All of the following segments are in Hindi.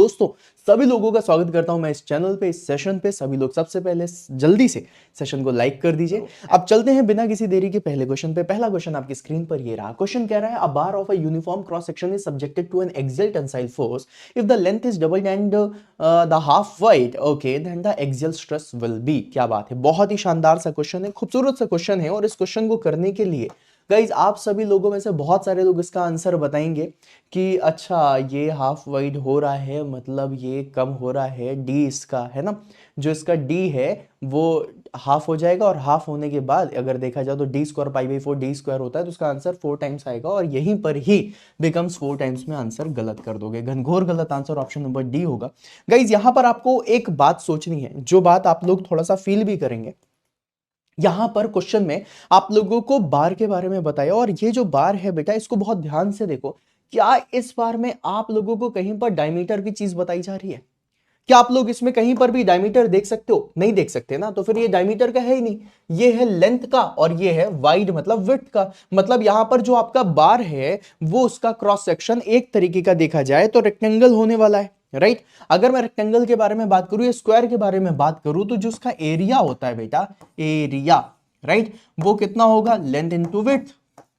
दोस्तों सभी लोगों का स्वागत करता हूं मैं इस चैनल पे, इस सेशन पे। सभी लोग सबसे पहले जल्दी से सेशन को लाइक कर दीजिए। अब चलते हैं बिना किसी देरी के पहले क्वेश्चन पे। पहला क्वेश्चन आपकी स्क्रीन पर ये रहा। क्वेश्चन कह रहा है, a bar of a uniform cross section is subjected to an axial tensile force if the length is double and the half wide, okay, then the axial stress will be. क्या बात है, बहुत ही शानदार सा क्वेश्चन है, खूबसूरत सा क्वेश्चन है। और इस क्वेश्चन को करने के लिए गाइज आप सभी लोगों में से बहुत सारे लोग इसका आंसर बताएंगे कि अच्छा ये हाफ वाइड हो रहा है, मतलब ये कम हो रहा है, डी इसका है ना, जो इसका डी है वो हाफ हो जाएगा। और हाफ होने के बाद अगर देखा जाए तो D square pi by 4 D square होता है, तो उसका आंसर 4 टाइम्स आएगा। और यहीं पर ही बिकम्स 4 टाइम्स में आंसर गलत कर दोगे, घनघोर गलत आंसर ऑप्शन नंबर डी होगा। गाइज यहां पर आपको एक बात सोचनी है, जो बात आप लोग थोड़ा सा फील भी करेंगे। यहां पर क्वेश्चन में आप लोगों को बार के बारे में बताया, और ये जो बार है बेटा इसको बहुत ध्यान से देखो। क्या इस बार में आप लोगों को कहीं पर डायमीटर की चीज बताई जा रही है? क्या आप लोग इसमें कहीं पर भी डायमीटर देख सकते हो? नहीं देख सकते ना, तो फिर ये डायमीटर का है ही नहीं। ये है लेंथ का और ये है वाइड मतलब विड्थ का। मतलब यहां पर जो आपका बार है वो उसका क्रॉस सेक्शन एक तरीके का देखा जाए तो रेक्टेंगल होने वाला है, राइट। अगर मैं रेक्टेंगल के बारे में बात करूं या स्क्वायर के बारे में बात करूं तो जो उसका एरिया होता है बेटा, एरिया, राइट, वो कितना होगा? Length into width,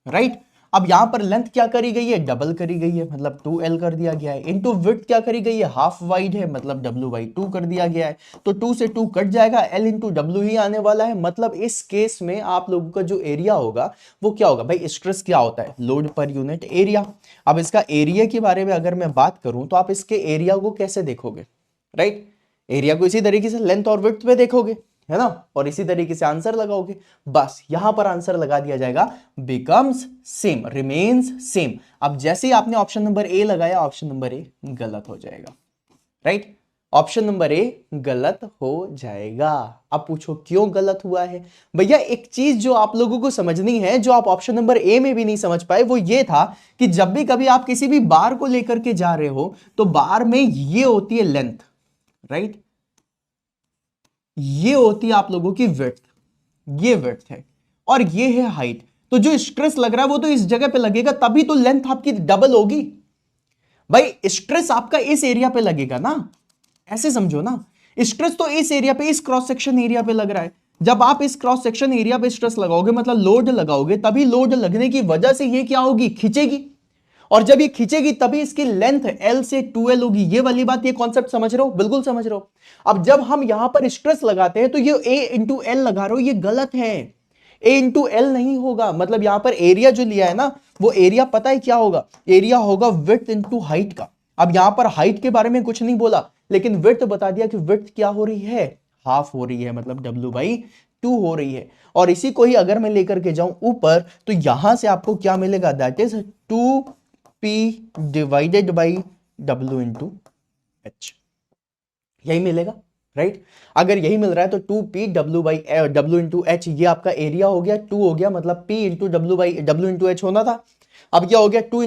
right. अब यहां पर लेंथ क्या करी गई है? डबल करी गई है, मतलब 2l कर दिया गया है। इनटू विड्थ क्या करी गई है? हाफ वाइड है, मतलब w/2 कर दिया गया है। तो 2 से 2 कट जाएगा, l इंटू w ही आने वाला है। मतलब इस केस में आप लोगों का जो एरिया होगा वो क्या होगा भाई? स्ट्रेस क्या होता है? Load per unit area. अब इसका एरिया के बारे में अगर मैं बात करूं तो आप इसके एरिया को कैसे देखोगे, राइट? एरिया को इसी तरीके से लेंथ और विड्थ पे देखोगे, है ना, और इसी तरीके से आंसर लगाओगे। बस यहां पर आंसर लगा दिया जाएगा, बिकम्स सेम, रिमेन्स सेम। अब जैसे ही आपने ऑप्शन नंबर ए लगाया, ऑप्शन नंबर ए गलत हो जाएगा, राइट। ऑप्शन नंबर ए गलत हो जाएगा। अब पूछो क्यों गलत हुआ है? भैया एक चीज जो आप लोगों को समझनी है, जो आप ऑप्शन नंबर ए में भी नहीं समझ पाए, वो ये था कि जब भी कभी आप किसी भी बार को लेकर के जा रहे हो तो बार में ये होती है लेंथ, राइट, ये होती है आप लोगों की विड्थ, ये विड्थ है, और ये है हाइट। तो जो स्ट्रेस लग रहा है वो तो इस जगह पे लगेगा, तभी तो लेंथ आपकी डबल होगी। भाई स्ट्रेस आपका इस एरिया पे लगेगा ना, ऐसे समझो ना। स्ट्रेस तो इस एरिया पे, इस क्रॉस सेक्शन एरिया पे लग रहा है। जब आप इस क्रॉस सेक्शन एरिया पे स्ट्रेस लगाओगे, मतलब लोड लगाओगे, तभी लोड लगने की वजह से ये क्या होगी? खींचेगी। और जब ये खींचेगी तभी इसकी लेंथ L से 2L होगी। ये वाली बात, ये कॉन्सेप्ट समझ रहे हो? बिल्कुल समझ रहे हो। अब जब हम यहां पर स्ट्रेस लगाते हैं तो ये A इंटू एल लगा रहे हो, ये गलत है। A इंटू एल नहीं होगा। मतलब यहां पर एरिया जो लिया है ना, वो एरिया पता है क्या होगा? एरिया होगा विड्थ इंटू हाइट का। अब यहां पर हाइट के बारे में कुछ नहीं बोला, लेकिन विड्थ बता दिया कि विड्थ क्या हो रही है? हाफ हो रही है, मतलब W/2 हो रही है। और इसी को ही अगर मैं लेकर के जाऊं ऊपर तो यहां से आपको क्या मिलेगा? That is 2p divided by w into H, यही मिलेगा, राइट। अगर यही मिल रहा है तो 2p w इंटू एच, ये आपका एरिया हो गया, 2 हो गया, मतलब p into w into H होना था। अब क्या हो गया? 2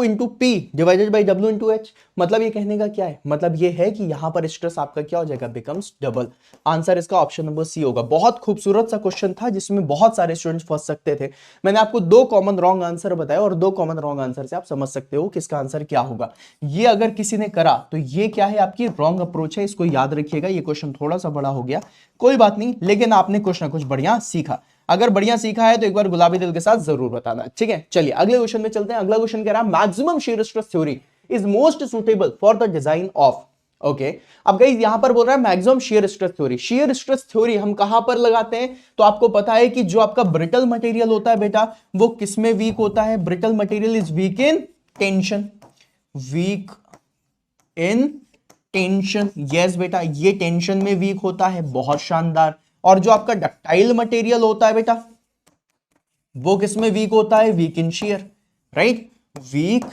into p divided by w into H. मतलब ये कहने का क्या है? मतलब ये है कि यहां पर स्ट्रेस आपका क्या हो जाएगा? Becomes double. आंसर इसका ऑप्शन नंबर सी होगा। बहुत खूबसूरत सा क्वेश्चन था जिसमें बहुत सारे स्टूडेंट्स फंस सकते थे। मैंने आपको 2 कॉमन रॉन्ग आंसर बताया, और 2 कॉमन रॉन्ग आंसर से आप समझ सकते हो किसका आंसर क्या होगा। ये अगर किसी ने करा तो ये क्या है? आपकी रॉन्ग अप्रोच है, इसको याद रखिएगा। ये क्वेश्चन थोड़ा सा बड़ा हो गया, कोई बात नहीं, लेकिन आपने कुछ ना कुछ बढ़िया सीखा। अगर बढ़िया सीखा है तो एक बार गुलाबी दिल के साथ जरूर बताना, ठीक है। चलिए अगले क्वेश्चन में चलते हैं। अगला क्वेश्चन कह रहा है, maximum shear stress theory is most suitable for the design of, okay. अब गाइस यहां पर बोल रहा है maximum shear stress theory. Shear stress theory हम कहां पर लगाते हैं? तो आपको पता है कि जो आपका ब्रिटल मटेरियल होता है बेटा, वो किसमें वीक होता है? Brittle material is weak in tension, weak in tension, yes बेटा, ये टेंशन में वीक होता है, बहुत शानदार। और जो आपका डक्टाइल मटेरियल होता है बेटा, वो किसमें वीक होता है? वीक इन शियर, राइट, वीक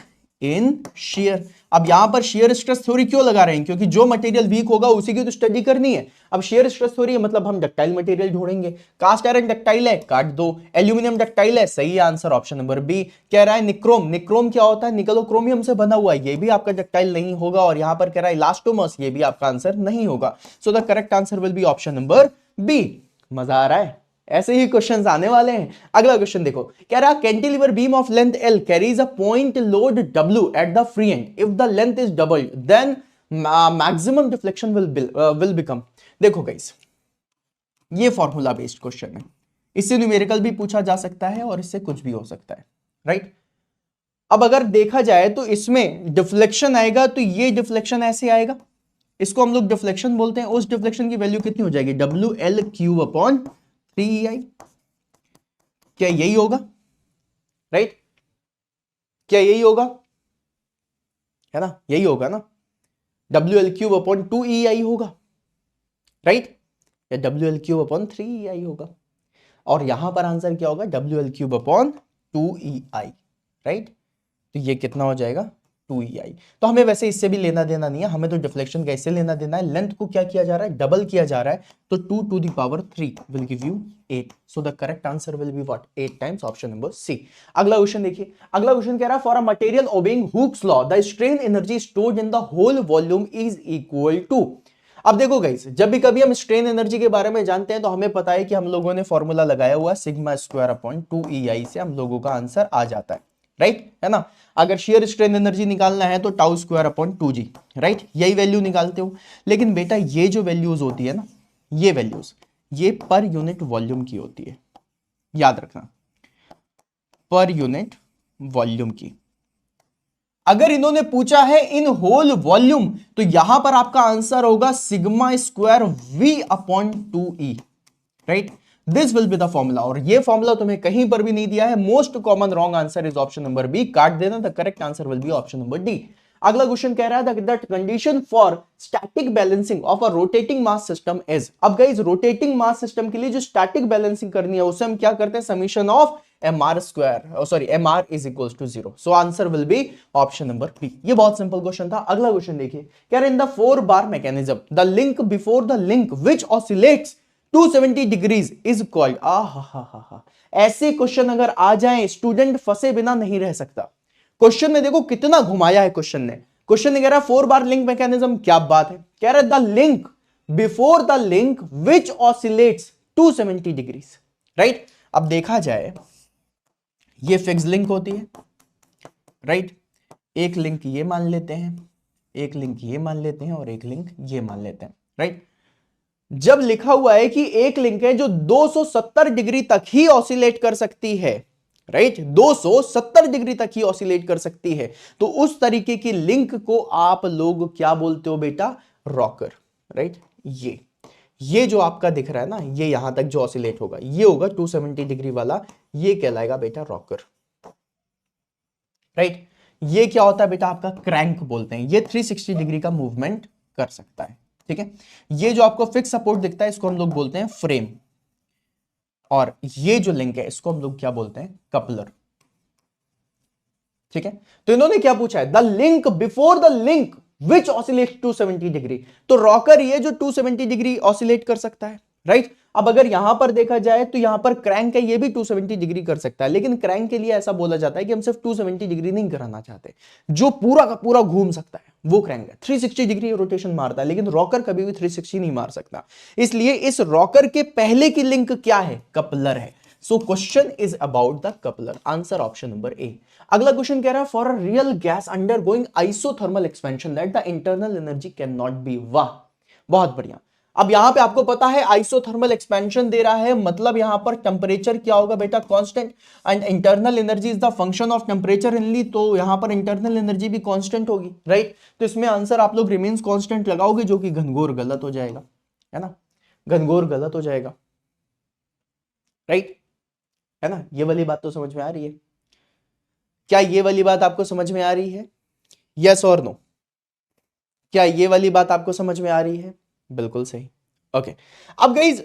इन शियर। अब यहां पर शियर स्ट्रेस थ्योरी क्यों लगा रहे हैं? क्योंकि जो मटेरियल वीक होगा उसी की तो स्टडी करनी है। अब शियर स्ट्रेस थ्योरी मतलब हम डक्टाइल मटेरियल ढूंढेंगे। कास्ट आयरन डक्टाइल है, काट दो। एल्यूमिनियम डक्टाइल है, सही आंसर ऑप्शन नंबर बी। कह रहा है निक्रोम, निक्रोम क्या होता है? निकलो क्रोमियम से बना हुआ है, ये भी आपका डक्टाइल नहीं होगा। और यहां पर कह रहा है इलास्टोमर्स, ये भी आपका आंसर नहीं होगा। So the correct answer will be option number B. मजा आ रहा है? ऐसे ही क्वेश्चंस आने वाले हैं। अगला क्वेश्चन देखो, कह रहा cantilever beam of length L carries a point load W at the free end, if the length is double then maximum deflection will become. देखो गाइस, ये फॉर्मूला बेस्ड क्वेश्चन है, इससे न्यूमेरिकल भी पूछा जा सकता है और इससे कुछ भी हो सकता है, राइट। अब अगर देखा जाए तो इसमें डिफ्लेक्शन आएगा तो ये डिफ्लेक्शन ऐसे आएगा, इसको हम लोग डिफ्लेक्शन बोलते हैं। उस डिफ्लेक्शन की वैल्यू कितनी हो जाएगी, WL³/3EI। क्या यही होगा, राइट? क्या यही होगा, है ना, यही होगा ना, WL³/2EI होगा, राइट, या WL³/3EI होगा। और यहां पर आंसर क्या होगा, WL³/2EI, राइट। तो ये कितना हो जाएगा, 2EI। तो हमें वैसे इससे भी लेना देना नहीं है, हमें तो डिफ्लेक्शन कैसे लेना देना है, लेंथ को क्या किया जा रहा है, डबल किया जा रहा है, तो 2⁻³ will give you 8। So the correct answer will be what, 8 times, option number C. अगला क्वेश्चन देखिए, अगला क्वेश्चन कह रहा है for a material obeying Hooke's law the strain energy stored in the whole volume is equal to. अब देखो गाइस, जब भी कभी हम स्ट्रेन एनर्जी के बारे में जानते हैं तो हमें पता है कि हम लोगों ने फॉर्मूला लगाया हुआ σ²/2EI से हम लोगों का आंसर आ जाता है, राइट, है ना। अगर शेयर स्ट्रेन एनर्जी निकालना है तो τ²/2g, राइट, यही वैल्यू निकालते हो। लेकिन बेटा ये जो वैल्यूज होती है ना, ये वैल्यूज ये पर यूनिट वॉल्यूम की होती है, याद रखना, पर यूनिट वॉल्यूम की। अगर इन्होंने पूछा है इन होल वॉल्यूम तो यहां पर आपका आंसर होगा σ²V/2E, right. This will be the formula, और ये फॉर्मूला तुम्हें कहीं पर भी नहीं दिया है। Most common wrong answer is option number B, काट देना। The correct answer will be option number D. अगला क्वेश्चन कह रहा है that condition for static balancing of a rotating mass system is. अब गाइस, रोटेटिंग मास सिस्टम के लिए जो स्टैटिक बैलेंसिंग करनी है उसे हम क्या करते हैं, summation of mr is equals to 0. So answer will be option number B. ये बहुत सिंपल क्वेश्चन था। अगला क्वेश्चन देखिए, क्या in the 4 bar mechanism the link before the link which oscillates 270 degrees is called. ऐसे क्वेश्चन अगर आ जाएं स्टूडेंट फंसे बिना नहीं रह सकता। क्वेश्चन में देखो कितना घुमाया है क्वेश्चन ने। क्वेश्चन ने कह रहा है 4 बार लिंक मैकेनिज्म, क्या बात है, कह रहा है the link before the link which oscillates 270 degrees, right. अब देखा जाए ये फिक्स लिंक होती है, राइट। एक लिंक ये मान लेते हैं, एक लिंक ये मान लेते हैं और एक लिंक ये मान लेते हैं, राइट। जब लिखा हुआ है कि एक लिंक है जो 270 डिग्री तक ही ऑसिलेट कर सकती है, राइट, 270 डिग्री तक ही ऑसिलेट कर सकती है, तो उस तरीके की लिंक को आप लोग क्या बोलते हो बेटा, रॉकर, राइट। ये जो आपका दिख रहा है ना, ये यहां तक जो ऑसिलेट होगा ये होगा 270 डिग्री वाला, ये कहलाएगा बेटा रॉकर, राइट। ये क्या होता है बेटा, आपका क्रैंक बोलते हैं। ये 360 डिग्री का मूवमेंट कर सकता है, ठीक है। ये जो आपको फिक्स सपोर्ट दिखता है इसको हम लोग बोलते हैं फ्रेम, और ये जो लिंक है इसको हम लोग क्या बोलते हैं, कपलर, ठीक है। तो इन्होंने क्या पूछा है, the link before the link which oscillate 270 degree, तो रॉकर ये जो 270 डिग्री ऑसिलेट कर सकता है, राइट। अब अगर यहां पर देखा जाए तो यहां पर क्रैंक है, ये भी 270 डिग्री कर सकता है, लेकिन क्रैंक के लिए ऐसा बोला जाता है कि हम सिर्फ 270 डिग्री नहीं कराना चाहते, जो पूरा का पूरा घूम सकता है वो क्रैंक है, 360 डिग्री रोटेशन मारता है, लेकिन रॉकर कभी भी 360 नहीं मार सकता। इसलिए इस रॉकर के पहले की लिंक क्या है, कपलर है। So question is about the coupler, answer option number A. अगला क्वेश्चन कह रहा है for a real gas undergoing isothermal expansion that the internal energy can not be. वाह, बहुत बढ़िया। अब यहां पे आपको पता है आइसोथर्मल एक्सपेंशन दे रहा है, मतलब यहां पर टेंपरेचर क्या होगा बेटा, constant, and internal energy is the function of temperature only, तो यहां पर इंटरनल एनर्जी भी कांस्टेंट होगी, राइट। तो इसमें आंसर आप लोग रिमेन्स कांस्टेंट लगाओगे, जो कि घनघोर गलत हो जाएगा, है ना, घनघोर गलत हो जाएगा, राइट, है ना। ये वाली बात तो समझ में आ रही है, क्या ये वाली बात आपको समझ में आ रही है, यस और नो, क्या ये वाली बात आपको समझ में आ रही है, बिल्कुल सही, ओके। अब गाइस,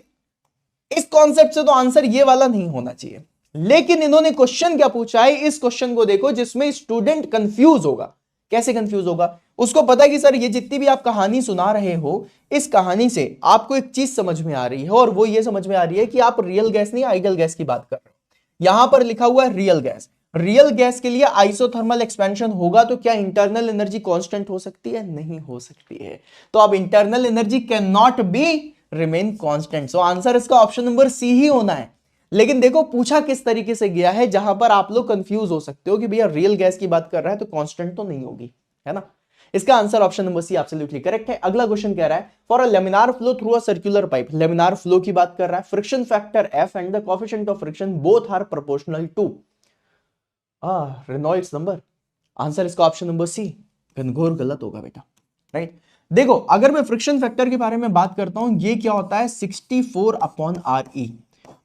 इस कॉन्सेप्ट से तो आंसर ये वाला नहीं होना चाहिए, लेकिन इन्होंने क्वेश्चन क्या पूछा है, इस क्वेश्चन को देखो जिसमें स्टूडेंट कंफ्यूज होगा। कैसे कंफ्यूज होगा, उसको पता है कि सर ये जितनी भी आप कहानी सुना रहे हो, इस कहानी से आपको एक चीज समझ में आ रही है, और वो ये समझ में आ रही है कि आप रियल गैस नहीं आइडियल गैस की बात कर रहे हो। यहां पर लिखा हुआ है रियल गैस, रियल गैस के लिए आइसोथर्मल एक्सपेंशन होगा तो क्या इंटरनल एनर्जी कांस्टेंट हो सकती है, नहीं हो सकती है। तो अब internal energy can not be remain constant, so answer इसका ऑप्शन नंबर सी ही होना है। लेकिन देखो पूछा किस तरीके से गया है जहां पर आप लोग कंफ्यूज हो सकते हो कि भैया रियल गैस की बात कर रहा है तो कांस्टेंट तो नहीं होगी, है ना। इसका answer option number C absolutely correct है। अगला क्वेश्चन कह रहा है for a laminar flow through a circular pipe, laminar flow की बात कर रहा है, friction factor F and the coefficient of friction both are proportional to Reynolds number. Answer इसका ऑप्शन नंबर सी घनघोर गलत होगा बेटा, राइट। देखो अगर मैं फ्रिक्शन फैक्टर के बारे में बात करता हूं, ये क्या होता है 64/RE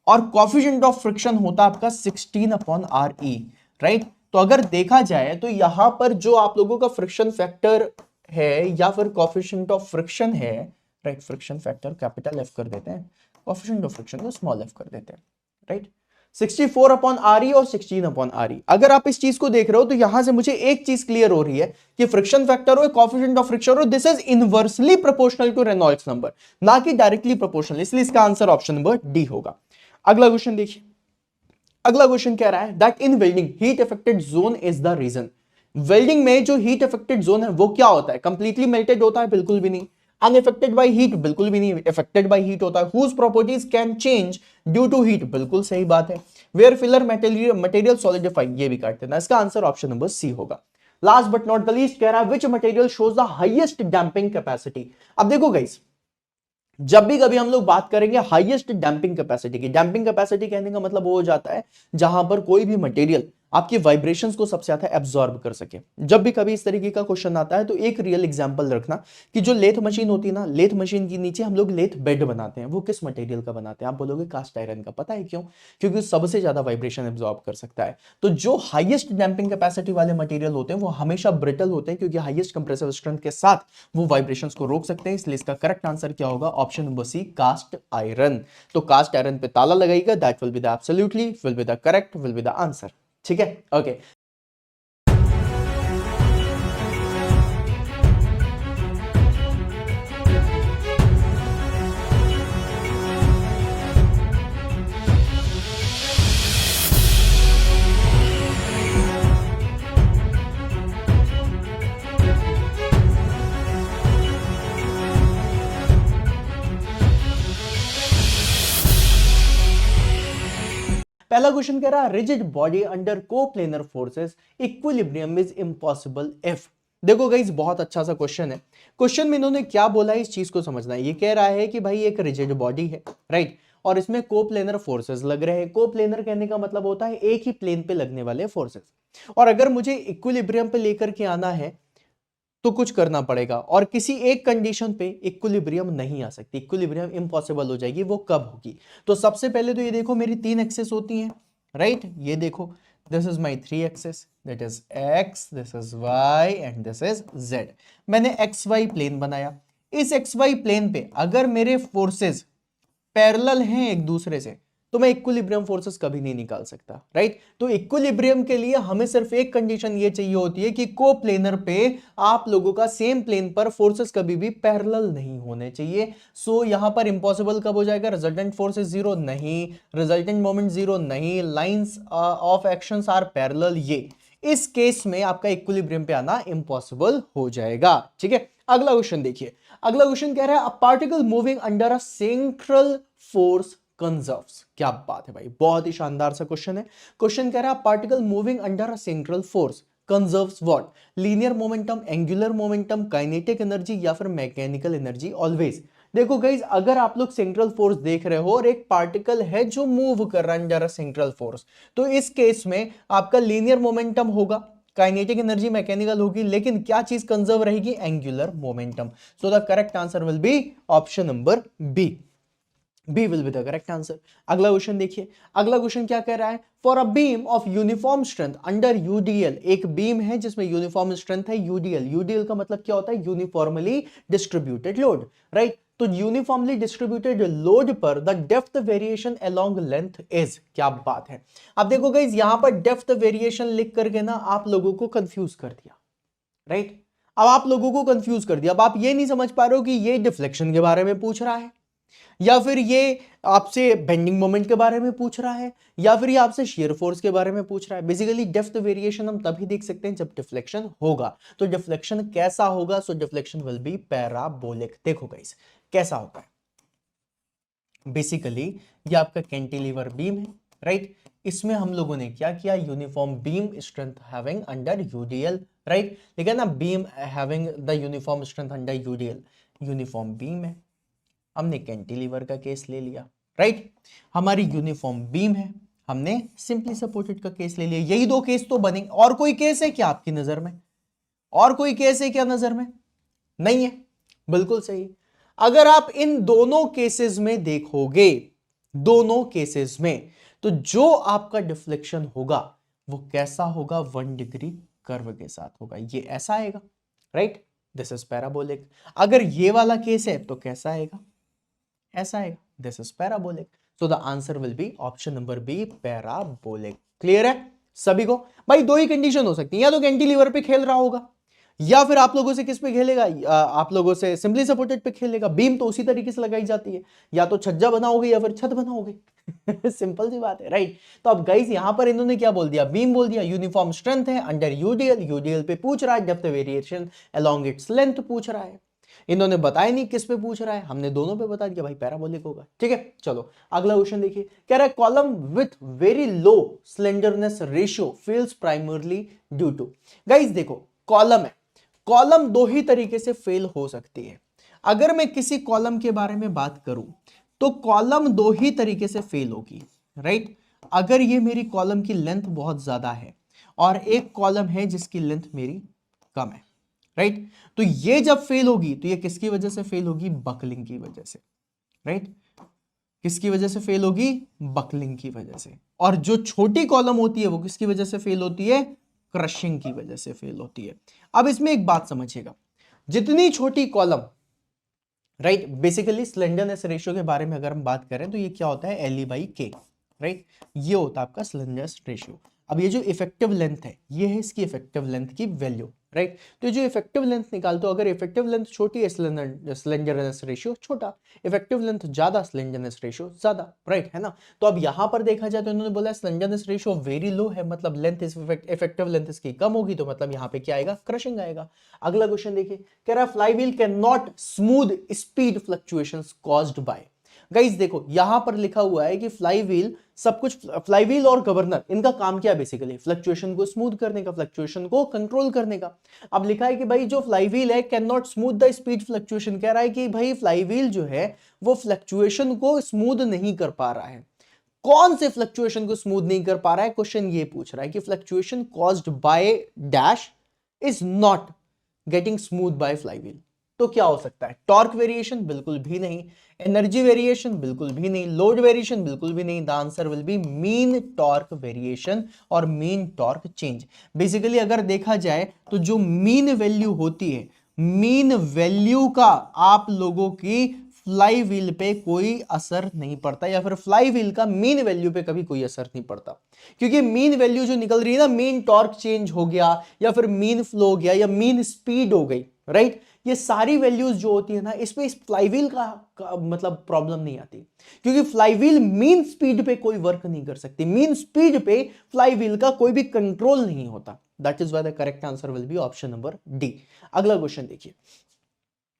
और कोएफिशिएंट ऑफ फ्रिक्शन होता है आपका 16/RE, राइट। तो अगर देखा जाए तो यहां पर जो आप लोगों का फ्रिक्शन फैक्टर है या फिर कोएफिशिएंट ऑफ फ्रिक्शन है, right, friction factor capital F कर देते हैं, कोएफिशिएंट ऑफ फ्रिक्शन को स्मॉल एफ कर देते हैं, राइट। 64/RE और 16/RE। अगर आप इस चीज को देख रहे हो तो यहां से मुझे एक चीज क्लियर हो रही है कि फ्रिक्शन फैक्टर हो, कोएफिशिएंट ऑफ फ्रिक्शन हो, this is inversely proportional to Reynolds number, ना कि डायरेक्टली प्रोपोर्शनल, इसलिए इसका आंसर ऑप्शन नंबर डी होगा। अगला क्वेश्चन देखिए, अगला क्वेश्चन कह रहा है that in welding heat affected zone is the region. Welding में जो हीट इफेक्टेड जोन है वो क्या होता है, कंप्लीटली मेल्टेड होता है, बिल्कुल भी नहीं। अनइफेक्टेड बाय हीट, बिल्कुल भी नहीं। इफेक्टेड बाय हीट होता है। Whose properties can change due to heat, बिल्कुल सही बात है। वेयर फिलर मटेरियल सॉलिडिफाई, ये भी काट देना। इसका आंसर ऑप्शन नंबर सी होगा। Last but not the least कह रहा है which material shows the highest damping capacity. अब देखो गाइस, जब भी कभी हम लोग बात करेंगे हाईएस्ट डैंपिंग कैपेसिटी की, डैंपिंग कैपेसिटी कहने का मतलब वो हो जाता है जहां पर कोई भी मटेरियल आपके वाइब्रेशंस को सबसे ज्यादा एब्जॉर्ब कर सके। जब भी कभी इस तरीके का क्वेश्चन आता है तो एक रियल एग्जांपल रखना कि जो लेथ मशीन होती है ना, लेथ मशीन के नीचे हम लोग लेथ बेड बनाते हैं, वो किस मटेरियल का बनाते हैं? आप बोलोगे कास्ट आयरन का। पता है क्यों? क्योंकि सबसे ज्यादा वाइब्रेशन एब्जॉर्ब कर सकता है। तो जो हाईएस्ट डैंपिंग कैपेसिटी वाले मटेरियल होते हैं वो हमेशा ब्रिटल होते हैं, क्योंकि हाईएस्ट कंप्रेसिव स्ट्रेंथ के साथ वो वाइब्रेशंस को रोक सकते हैं। इसलिए इसका करेक्ट आंसर क्या होगा? Option number C, cast iron. तो कास्ट आयरन पे ताला लगाइएगा, that will be the absolutely will be the correct, will be the answer. ठीक है, ओके। पहला क्वेश्चन कह रहा है rigid body under coplanar forces equilibrium is impossible if. देखो गाइस, बहुत अच्छा सा क्वेश्चन है। क्वेश्चन में इन्होंने क्या बोला है इस चीज को समझना है। ये कह रहा है कि भाई एक रिजिड बॉडी है, राइट, और इसमें कोप्लेनर फोर्सेस लग रहे हैं। कोप्लेनर कहने का मतलब होता है एक ही प्लेन पे लगने वाले फोर्सेस। और अगर मुझे इक्विलिब्रियम पे लेकर के आना है तो कुछ करना पड़ेगा, और किसी एक कंडीशन पे इक्विलिब्रियम नहीं आ सकती, इक्विलिब्रियम इम्पॉसिबल हो जाएगी। वो कब होगी? तो सबसे पहले तो ये देखो, मेरी 3 एक्सेस होती हैं, राइट। ये देखो, this is my 3 axes, that is X, this is Y and this is Z. मैंने एक्स वाई प्लेन बनाया। इस एक्स वाई प्लेन पे अगर मेरे फोर्सेस पैरेलल हैं एक दूसरे से तो मैं इक्विलिब्रियम फोर्सेस कभी नहीं निकाल सकता, राइट। तो इक्विलिब्रियम के लिए हमें सिर्फ एक कंडीशन ये चाहिए होती है कि कोप्लेनर पे आप लोगों का सेम प्लेन पर फोर्सेस कभी भी पैरेलल नहीं होने चाहिए। सो यहां पर इंपॉसिबल कब हो जाएगा? रिजल्टेंट फोर्सेस जीरो नहीं, रिजल्टेंट मोमेंट जीरो नहीं, lines of actions are parallel, ये इस केस में आपका इक्विलिब्रियम पे आना इंपॉसिबल हो जाएगा। ठीक है, अगला क्वेश्चन देखिए। अगला क्वेश्चन कह रहा है a particle moving under a central force conserves. क्या बात है भाई, बहुत ही शानदार सा क्वेश्चन है। क्वेश्चन कह रहा है particle moving under a central force conserves what? Linear momentum, angular momentum, kinetic energy या फिर मैकेनिकल एनर्जी ऑलवेज। देखो गाइज, अगर आप लोग सेंट्रल फोर्स देख रहे हो और एक पार्टिकल है जो मूव कर रहा है अंडर अ सेंट्रल फोर्स, तो इस केस में आपका लीनियर मोमेंटम होगा, काइनेटिक एनर्जी मैकेनिकल होगी, लेकिन क्या चीज कंजर्व रहेगी? Angular momentum. So the correct answer will be option number B. B will be the correct answer. अगला क्वेश्चन देखिए। अगला क्वेश्चन क्या कह रहा है? For a beam of uniform strength under UDL, एक बीम है जिसमें यूनिफॉर्म स्ट्रेंथ है यूडीएल। यूडीएल का मतलब क्या होता है? Uniformly distributed load, right. तो यूनिफॉर्मली डिस्ट्रीब्यूटेड लोड पर the depth variation along length is. क्या बात है। अब देखो गाइस, यहां पर डेप्थ वेरिएशन लिख करके ना आप लोगों को कंफ्यूज कर दिया, राइट। अब आप लोगों को कंफ्यूज कर दिया। अब आप ये नहीं समझ पा रहे हो कि ये डिफ्लेक्शन के बारे में पूछ रहा है, या फिर ये आपसे बेंडिंग मोमेंट के बारे में पूछ रहा है, या फिर ये आपसे शेयर फोर्स के बारे में पूछ रहा है। बेसिकली डेप्थ वेरिएशन हम तभी देख सकते हैं जब डिफ्लेक्शन होगा। तो डिफ्लेक्शन कैसा होगा? सो डिफ्लेक्शन विल बी पैराबोलिक। देखो गाइस, कैसा होता है, बेसिकली ये आपका कैंटिलीवर बीम है, राइट। इसमें हम लोगों ने क्या किया, uniform beam strength having under UDL, right. लेकिन ना beam having the uniform strength under UDL, uniform beam है, हमने कैंटिलीवर का केस ले लिया, राइट। हमारी यूनिफॉर्म बीम है, हमने सिंपली सपोर्टेड का केस ले लिया। यही दो केस तो बने, और कोई केस है क्या आपकी नजर में? और कोई केस है क्या नजर में? नहीं है, बिल्कुल सही। अगर आप इन दोनों केसेस में देखोगे, दोनों केसेस में, तो जो आपका डिफ्लेक्शन होगा वो कैसा होगा, 1 डिग्री कर्व के साथ होगा, ये ऐसा आएगा, राइट। This is parabolic. अगर ये वाला केस है तो कैसा आएगा, ऐसा आएगा, this is parabolic. So the answer will be option number B, parabolic. Clear है सभी को? भाई दो ही कंडीशन हो सकती है, या तो कैंटिलीवर पे खेल रहा होगा, या फिर आप लोगों से किस पे खेलेगा, आप लोगों से सिंपली सपोर्टेड पे खेलेगा। बीम तो उसी तरीके से लगाई जाती है, या तो छज्जा बनाओगे या फिर छत बनाओगे। सिंपल सी बात है, राइट। तो अब गाइस यहां पर इन्होंने क्या बोल दिया, बीम बोल दिया, यूनिफॉर्म स्ट्रेंथ है अंडर यूडीएल, यूडीएल पे पूछ रहा है, depth variation along its length पूछ रहा है। इन्होंने बताया नहीं किस पे पूछ रहा है, हमने दोनों पे बता दिया, भाई पैराबोलिक होगा, ठीक है। चलो अगला क्वेश्चन देखिए, कह रहा है column with very low slenderness ratio fails primarily due to. Guys देखो कॉलम है, कॉलम दो ही तरीके से फेल हो सकती है। अगर मैं किसी कॉलम के बारे में बात करूं तो कॉलम दो ही तरीके से फेल होगी, राइट। अगर ये मेरी कॉलम की लेंथ बहुत ज्यादा है और एक कॉलम है जिसकी लेंथ मेरी कम है, राइट। तो ये जब फेल होगी तो ये किसकी वजह से फेल होगी, बकलिंग की वजह से, राइट। किसकी वजह से फेल होगी, बकलिंग की वजह से। और जो छोटी कॉलम होती है वो किसकी वजह से फेल होती है, क्रशिंग की वजह से फेल होती है। अब इसमें एक बात समझिएगा, जितनी छोटी column, right, basically slenderness ratio के बारे में अगर हम बात करें तो ये क्या होता है, L/K, राइट। ये होता है आपका स्लेंडरनेस रेशियो। अब ये जो इफेक्टिव लेंथ है, ये है इसकी इफेक्टिव लेंथ की वैल्यू, राइट। तो जो इफेक्टिव लेंथ निकालते हो, अगर इफेक्टिव लेंथ छोटी है स्लेंडरनेस रेशियो छोटा, इफेक्टिव लेंथ ज्यादा स्लेंडरनेस रेशियो ज्यादा, राइट, है ना। तो अब यहां पर देखा जाए तो इन्होंने बोला स्लेंडरनेस रेशियो वेरी लो है, मतलब लेंथ इफेक्टिव लेंथ इसकी कम होगी, तो मतलब यहां पे क्या आएगा, क्रशिंग आएगा। अगला क्वेश्चन देखिए, कह रहा है flywheel can not smooth speed fluctuations caused by. Guys देखो यहां पर लिखा हुआ है कि फ्लाईव्हील, सब कुछ फ्लाईव्हील और गवर्नर, इनका काम क्या है, बेसिकली फ्लक्चुएशन को स्मूथ करने का, फ्लक्चुएशन को कंट्रोल करने का। अब लिखा है कि भाई जो फ्लाईव्हील है can not smooth the speed fluctuation, कह रहा है कि भाई फ्लाईव्हील जो है वो फ्लक्चुएशन को स्मूथ नहीं कर पा रहा है। कौन से फ्लक्चुएशन को स्मूथ नहीं कर पा रहा है, क्वेश्चन ये पूछ रहा है कि fluctuation caused by dash is not getting smooth by flywheel. तो क्या हो सकता है, टॉर्क वेरिएशन, बिल्कुल भी नहीं। एनर्जी वेरिएशन, बिल्कुल भी नहीं। लोड वेरिएशन, बिल्कुल भी नहीं। The answer will B mean torque variation और मीन टॉर्क चेंज। बेसिकली अगर देखा जाए तो जो मीन वैल्यू होती है, मीन वैल्यू का आप लोगों की फ्लाई व्हील पे कोई असर नहीं पड़ता, या फिर फ्लाई व्हील का मीन वैल्यू पे कभी कोई असर नहीं पड़ता, क्योंकि मीन वैल्यू जो निकल रही है ना, मीन टॉर्क चेंज हो गया या फिर मीन फ्लो हो गया या मीन स्पीड हो गई, राइट। ये सारी वैल्यूज जो होती है ना, इसमें इस फ्लाईव्हील का मतलब प्रॉब्लम नहीं आती, क्योंकि फ्लाईव्हील मीन स्पीड पे कोई वर्क नहीं कर सकती, मीन स्पीड पे फ्लाईव्हील का कोई भी कंट्रोल नहीं होता। That is why the correct answer will be option number D. अगला क्वेश्चन देखिए,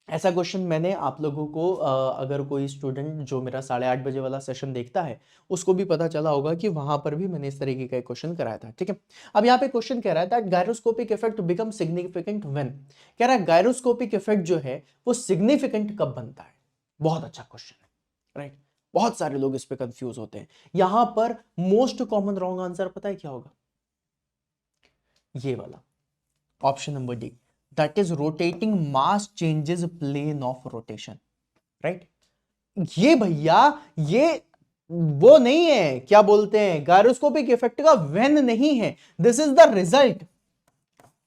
ऐसा क्वेश्चन मैंने आप लोगों को अगर कोई स्टूडेंट जो मेरा 8:30 बजे वाला सेशन देखता है उसको भी पता चला होगा कि वहां पर भी मैंने इस तरीके का एक क्वेश्चन कराया था, ठीक है। अब यहाँ पे क्वेश्चन कह रहा है that gyroscopic effect become significant when. कह रहा है गायरोस्कोपिक इफेक्ट जो है वो सिग्निफिकेंट कब बनता है। बहुत अच्छा क्वेश्चन है, राइट। बहुत सारे लोग इस पे कंफ्यूज होते हैं। यहां पर मोस्ट कॉमन रॉन्ग आंसर पता है क्या होगा, ये वाला option number D, that is rotating mass changes plane of rotation, right। ये भैया ये वो नहीं है, क्या बोलते हैं, गायरोस्कोपिक इफेक्ट का वेन नहीं है, दिस इज द रिजल्ट।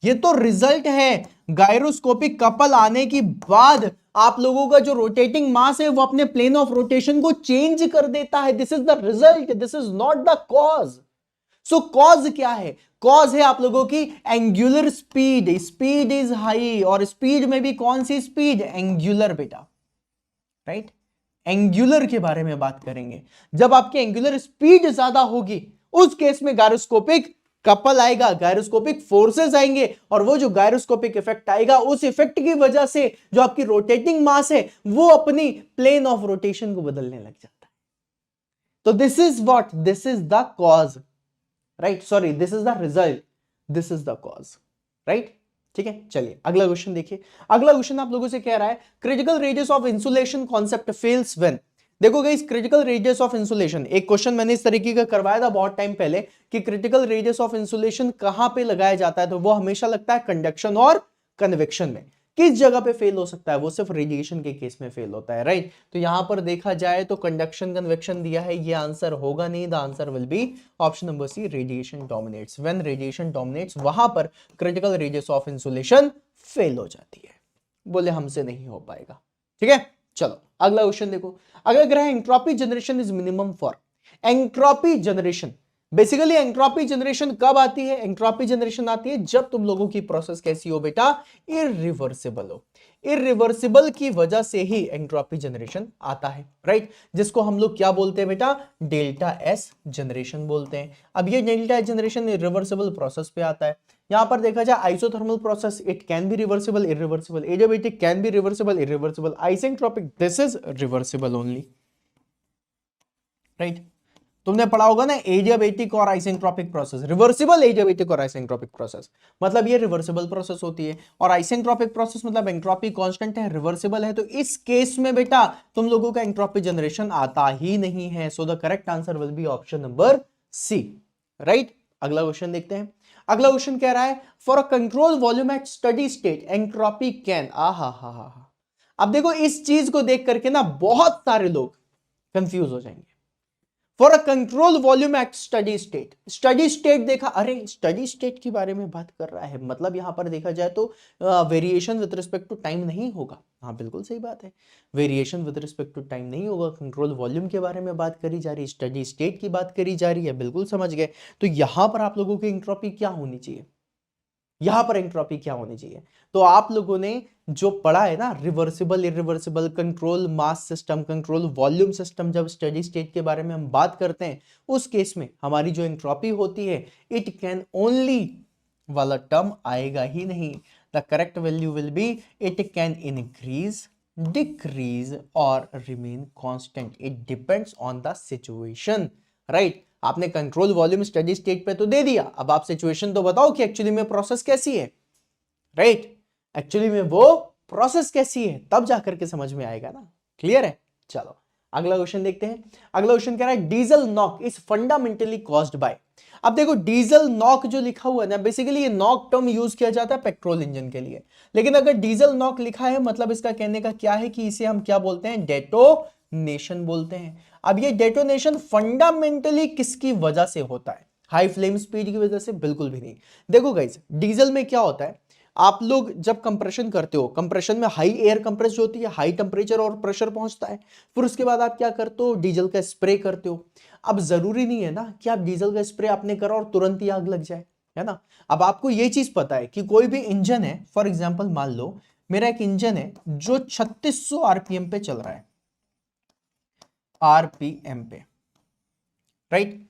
ये तो रिजल्ट है, गायरोस्कोपिक कपल आने के बाद आप लोगों का जो रोटेटिंग मास है वो अपने प्लेन ऑफ रोटेशन को चेंज कर देता है, this is the result, this is not the cause. Show cause क्या है, कॉज है आप लोगों की angular speed, speed is high, और स्पीड में भी कौन सी स्पीड, एंगुलर बेटा, राइट। एंगुलर के बारे में बात करेंगे, जब आपकी एंगुलर स्पीड ज्यादा होगी उस केस में गायरोस्कोपिक कपल आएगा, गायरोस्कोपिक फोर्सेस आएंगे, और वो जो गायरोस्कोपिक इफेक्ट आएगा उस इफेक्ट की वजह से जो आपकी रोटेटिंग मास है वो अपनी प्लेन ऑफ रोटेशन को बदलने लग जाता है, तो this is what, this is the cause, right, sorry this is the result, this is the cause, right. ठीक है, चलिए अगला क्वेश्चन देखिए। अगला क्वेश्चन आप लोगों से कह रहा है critical radius of insulation concept fails when. देखो guys, critical radius of insulation, एक क्वेश्चन मैंने इस तरीके का करवाया था बहुत टाइम पहले कि क्रिटिकल रेडियस ऑफ इंसुलेशन कहां पे लगाया जाता है, तो वो हमेशा लगता है कंडक्शन और कन्वेक्शन में। किस जगह पे फेल हो सकता है, वो सिर्फ रेडिएशन के केस में फेल होता है, राइट। तो यहां पर देखा जाए तो कंडक्शन कन्वेक्शन दिया है, ये आंसर होगा नहीं, the answer will be option number C, radiation dominates. When radiation dominates, वहां पर critical radius of insulation fail हो जाती है। बोले हमसे नहीं हो पाएगा, ठीक है। चलो अगला क्वेश्चन देखो। अगला ग्रह entropy generation is minimum for. Entropy generation, basically entropy generation कब आती है? एंट्रोपी जनरेशन आती है जब तुम लोगों की प्रोसेस कैसी हो बेटा, इरिवर्सिबल हो। इरिवर्सिबल की वजह से ही एंट्रोपी जनरेशन आता है, राइट, जिसको हम लोग क्या बोलते हैं बेटा, डेल्टा एस जनरेशन बोलते हैं। अब ये delta S generation irreversible process पे आता है। यहां पर देखा जाए isothermal process, it can be reversible, irreversible. Adiabatic can be reversible, irreversible. Isentropic, this is reversible only, right. तुमने पढ़ा होगा ना एडियाबैटिक और आइसेंट्रोपिक प्रोसेस, रिवर्सिबल एडियाबैटिक और आइसेंट्रोपिक प्रोसेस, मतलब ये रिवर्सिबल प्रोसेस होती है। और आइसेंट्रोपिक प्रोसेस मतलब एंट्रोपी कांस्टेंट है, रिवर्सिबल है, तो इस केस में बेटा तुम लोगों का एंट्रोपी जनरेशन आता ही नहीं है। So the correct answer will be option number C, right. अगला क्वेश्चन देखते हैं। अगला क्वेश्चन कह रहा है for a control volume at steady state entropy can, अब देखो इस चीज को देख करके ना बहुत सारे लोग कंफ्यूज हो जाएंगे। For a control volume at steady state, steady state देखा, अरे स्टडी स्टेट के बारे में बात कर रहा है, मतलब यहां पर देखा जाए तो variation with respect to time नहीं होगा। हाँ बिल्कुल सही बात है, variation with respect to time नहीं होगा, कंट्रोल वॉल्यूम के बारे में बात करी जा रही है, स्टडी स्टेट की बात करी जा रही है, बिल्कुल समझ गए। तो यहां पर आप लोगों की एंट्रोपी क्या होनी चाहिए, यहां पर एंट्रोपी क्या होनी चाहिए? तो आप लोगों ने जो पढ़ा है ना, reversible, irreversible, control mass system, control volume system, जब स्टडी स्टेट के बारे में हम बात करते हैं उस केस में हमारी जो एंट्रोपी होती है, इट कैन ओनली वाला टर्म आएगा ही नहीं। The correct value will be it can increase, decrease और remain constant, it depends on the situation, right. आपने कंट्रोल वॉल्यूम स्टडी स्टेट पे तो दे दिया, अब आप सिचुएशन तो बताओ कि एक्चुअली में प्रोसेस कैसी है, राइट, एक्चुअली में वो प्रोसेस कैसी है, तब जाकर के समझ में आएगा ना। क्लियर है? चलो अगला क्वेश्चन देखते हैं। अगला क्वेश्चन कह रहा है diesel knock is fundamentally caused bye. अब देखो डीजल नॉक जो लिखा हुआ है ना, बेसिकली ये नॉक टर्म यूज किया जाता है पेट्रोल इंजन के लिए, लेकिन अगर डीजल नॉक लिखा है मतलब इसका कहने का क्या है कि इसे हम क्या बोलते हैं, डेटोनेशन बोलते हैं। अब ये डेटोनेशन फंडामेंटली किसकी वजह से होता है? हाई फ्लेम स्पीड की वजह से? बिल्कुल भी नहीं। देखो गाइस, डीजल में क्या होता है, आप लोग जब कंप्रेशन करते हो, कंप्रेशन में हाई एयर कंप्रेस होती है, हाई टेम्परेचर और प्रेशर पहुंचता है, फिर उसके बाद आप क्या करते हो, डीजल का स्प्रे करते हो। अब जरूरी नहीं है ना कि आप डीजल का स्प्रे आपने करा और तुरंत ही आग लग जाए, है ना। अब आपको ये चीज पता है कि कोई भी इंजन है, फॉर एग्जाम्पल मान लो मेरा एक इंजन है जो 3600 आरपीएम पे चल रहा है, आरपीएम पे, राइट।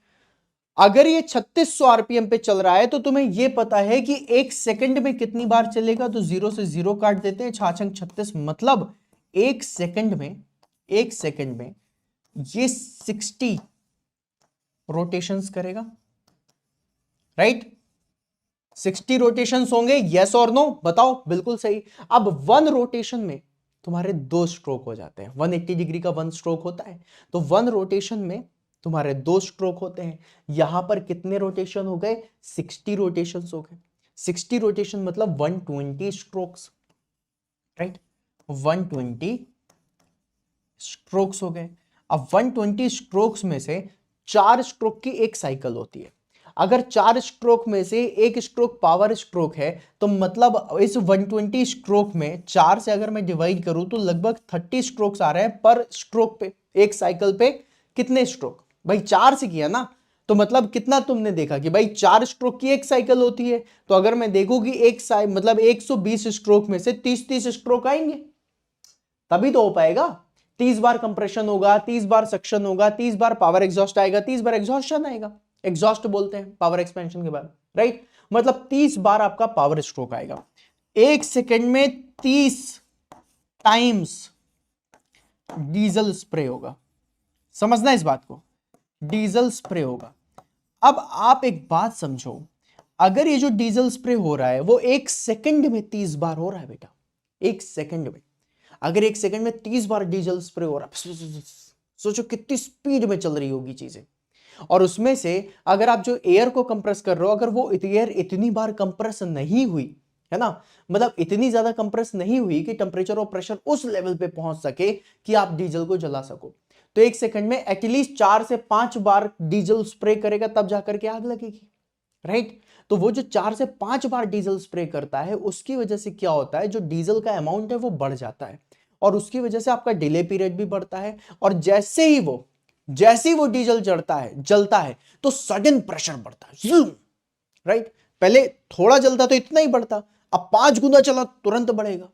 अगर ये 3600 आरपीएम पे चल रहा है तो तुम्हें ये पता है कि एक सेकंड में कितनी बार चलेगा, तो 0 से 0 काट देते हैं, 6×36, मतलब एक सेकंड में ये 60 रोटेशंस करेगा, राइट। 60 रोटेशंस होंगे, यस और नो बताओ, बिल्कुल सही। अब 1 रोटेशन में तुम्हारे 2 स्ट्रोक हो जाते हैं, 180 डिग्री का 1 स्ट्रोक होता है, तो 1 रोटेशन में तुम्हारे 2 स्ट्रोक होते हैं। यहां पर कितने रोटेशन हो गए, 60 रोटेशन हो गए। 60 रोटेशन मतलब 120 स्ट्रोक्स, राइट, 120 स्ट्रोक्स हो गए। अब 120 स्ट्रोक्स में से 4 स्ट्रोक की एक साइकिल होती है। अगर 4 स्ट्रोक में से एक स्ट्रोक पावर स्ट्रोक है, तो मतलब इस 120 स्ट्रोक में 4 से अगर मैं डिवाइड करूं तो लगभग 30 स्ट्रोक्स आ रहे हैं पर स्ट्रोक पे, एक साइकिल पे कितने स्ट्रोक, भाई 4 से किया ना, तो मतलब कितना तुमने देखा कि भाई 4 स्ट्रोक की एक साइकिल होती है, तो अगर मैं देखूं कि एक मतलब 120 स्ट्रोक में से 30-30 स्ट्रोक आएंगे, तभी तो हो पाएगा। 30 बार कंप्रेशन होगा, 30 बार सक्शन होगा, 30 बार पावर एग्जॉस्ट आएगा, 30 बार एग्जॉस्शन आएगा, एग्जॉस्ट बोलते हैं पावर एक्सपेंशन के बाद, राइट। मतलब 30 बार आपका पावर स्ट्रोक आएगा, एक सेकेंड में 30 टाइम्स डीजल स्प्रे होगा। समझना इस बात को, डीजल स्प्रे होगा। अब आप एक बात समझो, अगर ये जो डीजल स्प्रे हो रहा है वो 1 सेकंड में 30 बार हो रहा है बेटा, 1 सेकंड में, अगर 1 सेकंड में 30 बार डीजल स्प्रे हो रहा है, सोचो कितनी स्पीड में चल रही होगी चीजें। और उसमें से अगर आप जो एयर को कंप्रेस कर रहे हो, अगर वो एयर इतनी बार कंप्रेस नहीं हुई है ना, मतलब इतनी ज्यादा कंप्रेस नहीं हुई कि टेंपरेचर और प्रेशर उस लेवल पे पहुंच सके कि आप डीजल को जला सको, तो 1 सेकंड में एटलीस्ट 4 से 5 बार डीजल स्प्रे करेगा, तब जाकर के आग लगेगी, राइट। तो वो जो 4 से 5 बार डीजल स्प्रे करता है, उसकी वजह से क्या होता है, जो डीजल का अमाउंट है वो बढ़ जाता है, और उसकी वजह से आपका डिले पीरियड भी बढ़ता है। और जैसे ही वो डीजल जलता है तो सडन प्रेशर बढ़ता है, राइट। पहले थोड़ा जलता तो इतना ही बढ़ता, अब 5 गुना चला तुरंत बढ़ेगा,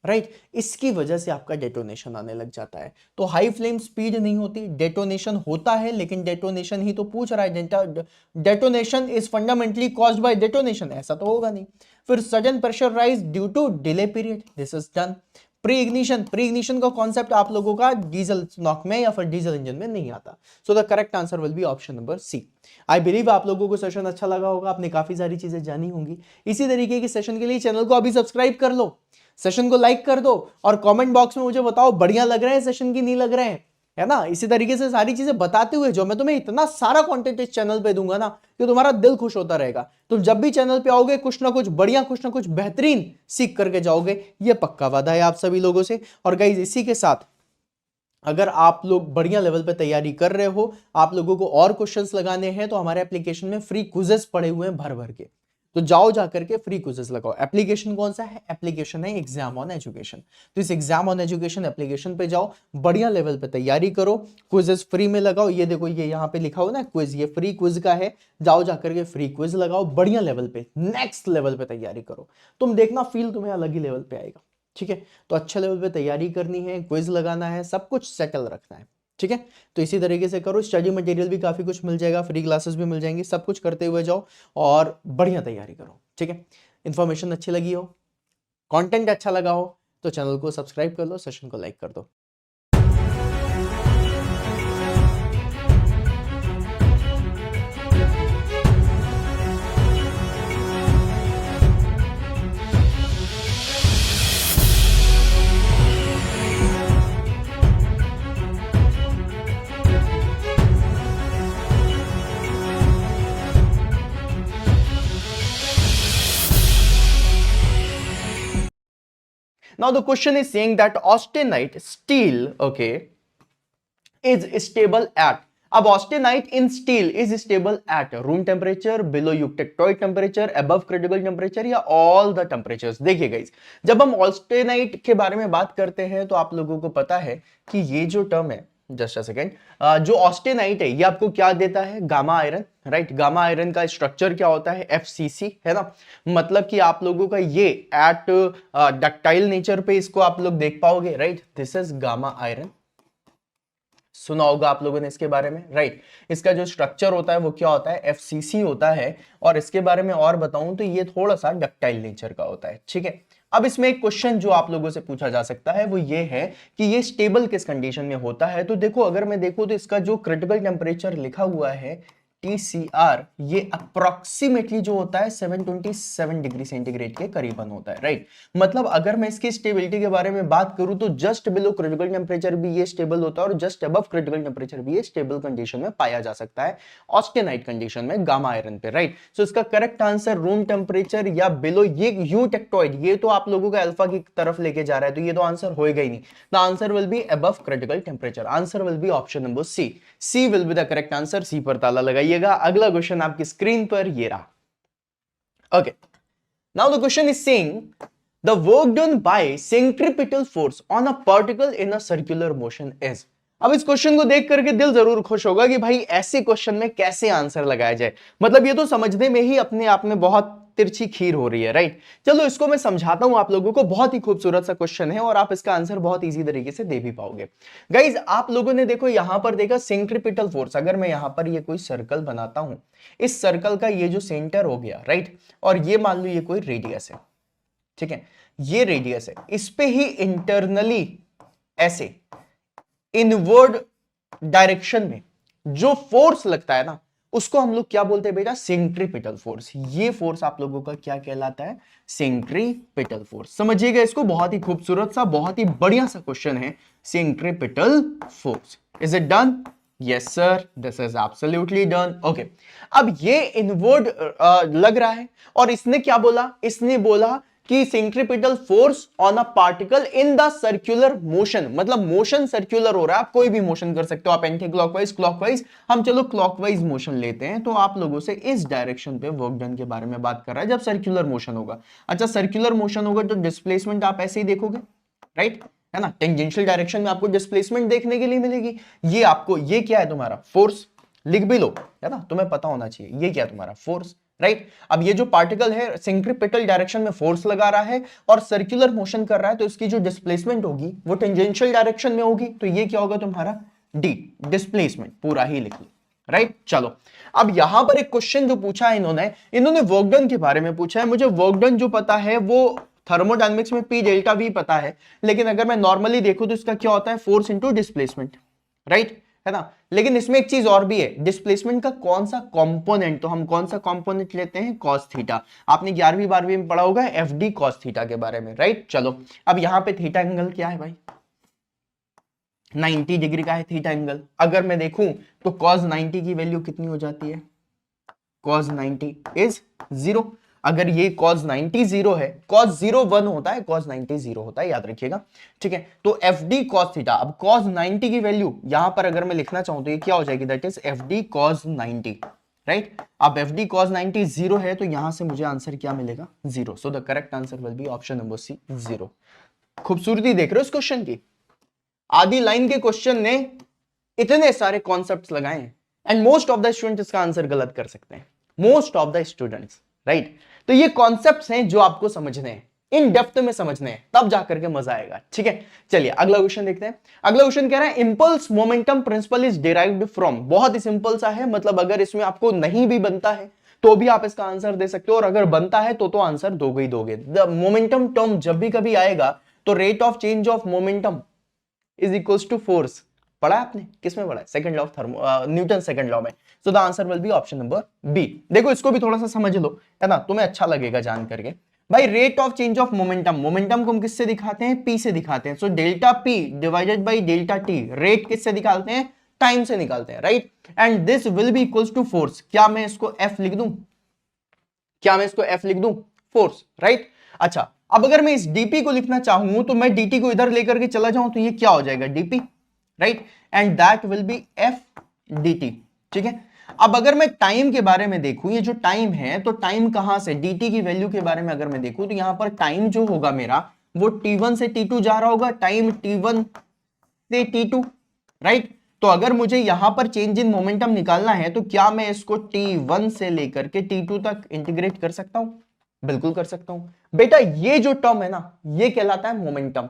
राइट। इसकी वजह से आपका डेटोनेशन आने लग जाता है। तो हाई फ्लेम स्पीड नहीं होती, डेटोनेशन होता है, लेकिन डेटोनेशन ही तो पूछ रहा है, detonation is fundamentally caused by detonation, ऐसा तो होगा नहीं। फिर sudden pressure rise due to delay period, this is done. Pre ignition का कॉन्सेप्ट आप लोगों का डीजल नॉक में या फिर डीजल इंजन में नहीं आता। So the correct answer will be option number C. I believe आप लोगों को सेशन अच्छा लगा होगा, आपने काफी सारी चीजें जानी होंगी। इसी तरीके के सेशन के लिए चैनल को अभी सब्सक्राइब कर लो, सेशन को लाइक कर दो, और कमेंट बॉक्स में मुझे बताओ बढ़िया लग रहे हैं सेशन की नहीं लग रहे हैं, है ना। इसी तरीके से सारी चीजें बताते हुए जो मैं तुम्हें इतना सारा कंटेंट इस चैनल पे दूंगा ना कि तुम्हारा दिल खुश होता रहेगा। तुम जब भी चैनल पे आओगे कुछ ना कुछ बढ़िया, कुछ ना कुछ बेहतरीन सीख करके जाओगे, ये पक्का वादा है आप सभी लोगों से। और गाइस इसी के साथ अगर आप लोग बढ़िया लेवल पे तैयारी कर रहे हो, आप लोगों को और क्वेश्चंस लगाने हैं, तो हमारे एप्लीकेशन में फ्री क्विजेस पड़े हुए हैं भर भर के, तो जाओ जाकर के फ्री क्विजेस लगाओ। एप्लीकेशन कौन सा है, एप्लीकेशन है एग्जाम ऑन एजुकेशन। तो इस एग्जाम ऑन एजुकेशन एप्लीकेशन पे जाओ, बढ़िया लेवल पे तैयारी करो, क्विजेस फ्री में लगाओ। ये देखो, ये यहाँ पे लिखा हो ना क्विज, ये फ्री क्विज का है, जाओ जाकर के फ्री क्विज लगाओ, बढ़िया लेवल पे, नेक्स्ट लेवल पे तैयारी करो, तुम देखना फील तुम्हें अलग ही लेवल पे आएगा, ठीक है। तो अच्छे लेवल पे तैयारी करनी है, क्विज लगाना है, सब कुछ सेटल रखना है, ठीक है। तो इसी तरीके से करो, स्टडी मटेरियल भी काफी कुछ मिल जाएगा, फ्री क्लासेस भी मिल जाएंगी, सब कुछ करते हुए जाओ और बढ़िया तैयारी करो, ठीक है। इंफॉर्मेशन अच्छी लगी हो, कंटेंट अच्छा लगा हो, तो चैनल को सब्सक्राइब कर लो, सेशन को लाइक कर दो। Now the question is saying that austenite steel, okay, is stable at, अब austenite in steel is stable at room temperature, below eutectoid temperature, above critical temperature, या all the temperatures। देखिए गाइस, जब हम austenite के बारे में बात करते हैं तो आप लोगों को पता है कि ये जो टर्म है, जस्ट अ सेकेंड, जो ऑस्टेनाइट है ये आपको क्या देता है, gamma iron, right. Gamma iron का स्ट्रक्चर क्या होता है, FCC, है ना। मतलब कि आप लोगों का ये एट डक्टाइल नेचर पे इसको आप लोग देख पाओगे, right. This is gamma iron, सुना होगा आप लोगों ने इसके बारे में, राइट। इसका जो स्ट्रक्चर होता है वो क्या होता है, FCC होता है। और इसके बारे में और बताऊं तो ये थोड़ा सा डक्टाइल नेचर का होता है, ठीक है। अब इसमें एक क्वेश्चन जो आप लोगों से पूछा जा सकता है वो ये है कि ये स्टेबल किस कंडीशन में होता है। तो देखो, अगर मैं देखूं तो इसका जो क्रिटिकल टेम्परेचर लिखा हुआ है TCR, ये अप्रोक्सीमेटली जो होता है 727 डिग्री सेंटीग्रेड के करीबन होता है, राइट। मतलब अगर मैं इसकी स्टेबिलिटी के बारे में बात करूं तो जस्ट बिलो क्रिटिकल टेम्परेचर भी ये स्टेबल होता है, और जस्ट अबव क्रिटिकल टेम्परेचर भी ये स्टेबल कंडीशन में पाया जा सकता है, ऑस्टेनाइट कंडीशन में, गामा आयरन पे, राइट। सो इसका करेक्ट आंसर रूम टेम्परेचर या बिलो, ये यूटेक्टोइड, ये तो आप लोगों का अल्फा की तरफ लेके जा रहा है, तो ये तो आंसर होएगा ही नहीं। The answer will be above critical temperature, answer will be option number C will be the correct answer. C पर ताला लगाइए। अगला क्वेश्चन आपकी स्क्रीन पर ये रहा। Okay, now the question is saying the work done by centripetal force on a particle in a circular motion is. अब इस क्वेश्चन को देख करके दिल जरूर खुश होगा कि भाई ऐसे क्वेश्चन में कैसे आंसर लगाया जाए, मतलब ये तो समझने में ही अपने आप में बहुत तिरछी खीर हो रही है, राइट। चलो इसको मैं समझाता हूं आप लोगों को, बहुत ही खूबसूरत सा क्वेश्चन है और आप इसका आंसर बहुत इजी तरीके से दे भी पाओगे। गाइज आप लोगों ने देखो यहां पर देखा सेंट्रीपिटल फोर्स, अगर मैं यहां पर ये कोई सर्कल बनाता हूं, इस सर्कल का ये जो सेंटर हो गया, राइट, और ये मान लो ये कोई रेडियस है, ठीक है, ये रेडियस है, इस पे ही इंटरनली ऐसे इनवर्ड डायरेक्शन में जो फोर्स लगता है ना उसको हम लोग क्या बोलते हैं बेटा, सेंट्रीपिटल फोर्स। ये फोर्स आप लोगों का क्या कहलाता है, सेंट्रीपिटल फोर्स। समझिएगा इसको, बहुत ही खूबसूरत सा, बहुत ही बढ़िया सा क्वेश्चन है, centripetal force. Is it done? Yes sir, this is absolutely done. Okay, अब ये इनवर्ड लग रहा है और इसने क्या बोला, इसने बोला कि centripetal force on a particle in the circular motion, मतलब मोशन सर्कुलर हो रहा है, आप कोई भी मोशन कर सकते हो, आप एंटी क्लॉकवाइज, क्लॉकवाइज, हम चलो क्लॉकवाइज मोशन लेते हैं, तो आप लोगों से इस डायरेक्शन पे वर्क डन के बारे में बात कर रहा है जब सर्कुलर मोशन होगा। अच्छा, सर्कुलर मोशन होगा तो डिस्प्लेसमेंट आप ऐसे ही देखोगे, राइट, है ना, टेंजेंशियल डायरेक्शन में आपको डिस्प्लेसमेंट देखने के लिए मिलेगी। ये आपको, ये क्या है तुम्हारा फोर्स, लिख भी लो, है ना, तुम्हें पता होना चाहिए ये क्या है तुम्हारा फोर्स, राइट। अब ये जो पार्टिकल है सेंट्रीपिटल डायरेक्शन में फोर्स लगा रहा है और सर्कुलर मोशन कर रहा है, तो इसकी जो डिस्प्लेसमेंट होगी वो टेंजेंशियल डायरेक्शन में होगी, तो ये क्या होगा तुम्हारा, डी, डिस्प्लेसमेंट, पूरा ही लिख लो, राइट। चलो, अब यहां पर एक क्वेश्चन जो पूछा है इन्होंने वर्क डन के बारे में पूछा है। मुझे वर्क डन जो पता है वो थर्मोडायनेमिक्स में पी डेल्टा भी पता है, लेकिन अगर मैं नॉर्मली देखूं तो इसका क्या होता है, फोर्स इंटू डिस्प्लेसमेंट, राइट, है ना। लेकिन इसमें एक चीज और भी है, डिस्प्लेसमेंट का कौन सा कंपोनेंट, तो हम कौन सा कंपोनेंट लेते हैं, कॉस थीटा। आपने 11वीं 12वीं में पढ़ा होगा एफ डी कॉस थीटा के बारे में, राइट। चलो, अब यहां पे थीटा एंगल क्या है भाई, 90 डिग्री का है थीटा एंगल। अगर मैं देखूं तो कॉस 90 की वैल्यू कितनी हो जाती है, कॉस 90 इज 0। अगर ये cos 90 0 है, cos 0 1 होता है, cos 90 0 होता है, याद रखिएगा, ठीक है। तो एफ डी कॉस थीटा, अब cos 90 की वैल्यू यहां पर अगर मैं लिखना चाहूं तो ये क्या हो जाएगी, that is F D cos 90, right. अब एफ डी cos 90 0 है तो यहां से मुझे आंसर क्या मिलेगा, 0। So the correct answer will be option number C, 0। खूबसूरती देख रहे हो इस क्वेश्चन की, आधी लाइन के क्वेश्चन ने इतने सारे कॉन्सेप्ट्स लगाए हैं and most of the students इसका आंसर गलत कर सकते हैं, most of the students, right. तो ये कॉन्सेप्ट्स हैं जो आपको समझने हैं, इन डेप्थ में समझने हैं, तब जाकर के मजा आएगा, ठीक है। चलिए अगला क्वेश्चन देखते हैं। अगला क्वेश्चन कह रहा है impulse momentum principle is derived from, बहुत ही सिंपल सा है, मतलब अगर इसमें आपको नहीं भी बनता है तो भी आप इसका आंसर दे सकते हो, और अगर बनता है तो आंसर दोगे ही दोगे। द मोमेंटम टर्म जब भी कभी आएगा तो rate of change of momentum is equals to force, पढ़ा आपने, किसमें पढ़ा है, second law of thermo, Newton second law में। So the answer will be option number B. देखो इसको भी थोड़ा सा समझ लो, है ना, तुम्हें अच्छा लगेगा जान करके। भाई rate of change of momentum, momentum को हम किससे दिखाते हैं, पी से दिखाते हैं। So delta P divided by delta T, rate किससे निकालते हैं, टाइम से निकालते हैं, right. And this will be equals to force, क्या मैं इसको एफ लिख दूं, क्या मैं इसको एफ लिख दूं, फोर्स, राइट। अच्छा, अब अगर मैं इस डीपी को लिखना चाहूं तो मैं डीटी को इधर लेकर के चला जाऊं तो ये क्या हो जाएगा, DP, right, and that will B F D, ठीक है। अब अगर मैं टाइम के बारे में देखूं, ये जो टाइम है तो टाइम कहां से, dt की वैल्यू के बारे में अगर मैं देखूं तो यहां पर टाइम जो होगा मेरा वो t1 से t2 जा रहा होगा, टाइम t1 से t2, राइट। तो अगर मुझे यहां पर चेंज इन मोमेंटम निकालना है तो क्या मैं इसको t1 से लेकर के t2 तक इंटीग्रेट कर सकता हूं, बिल्कुल कर सकता हूं बेटा। ये जो टर्म है ना ये कहलाता है मोमेंटम,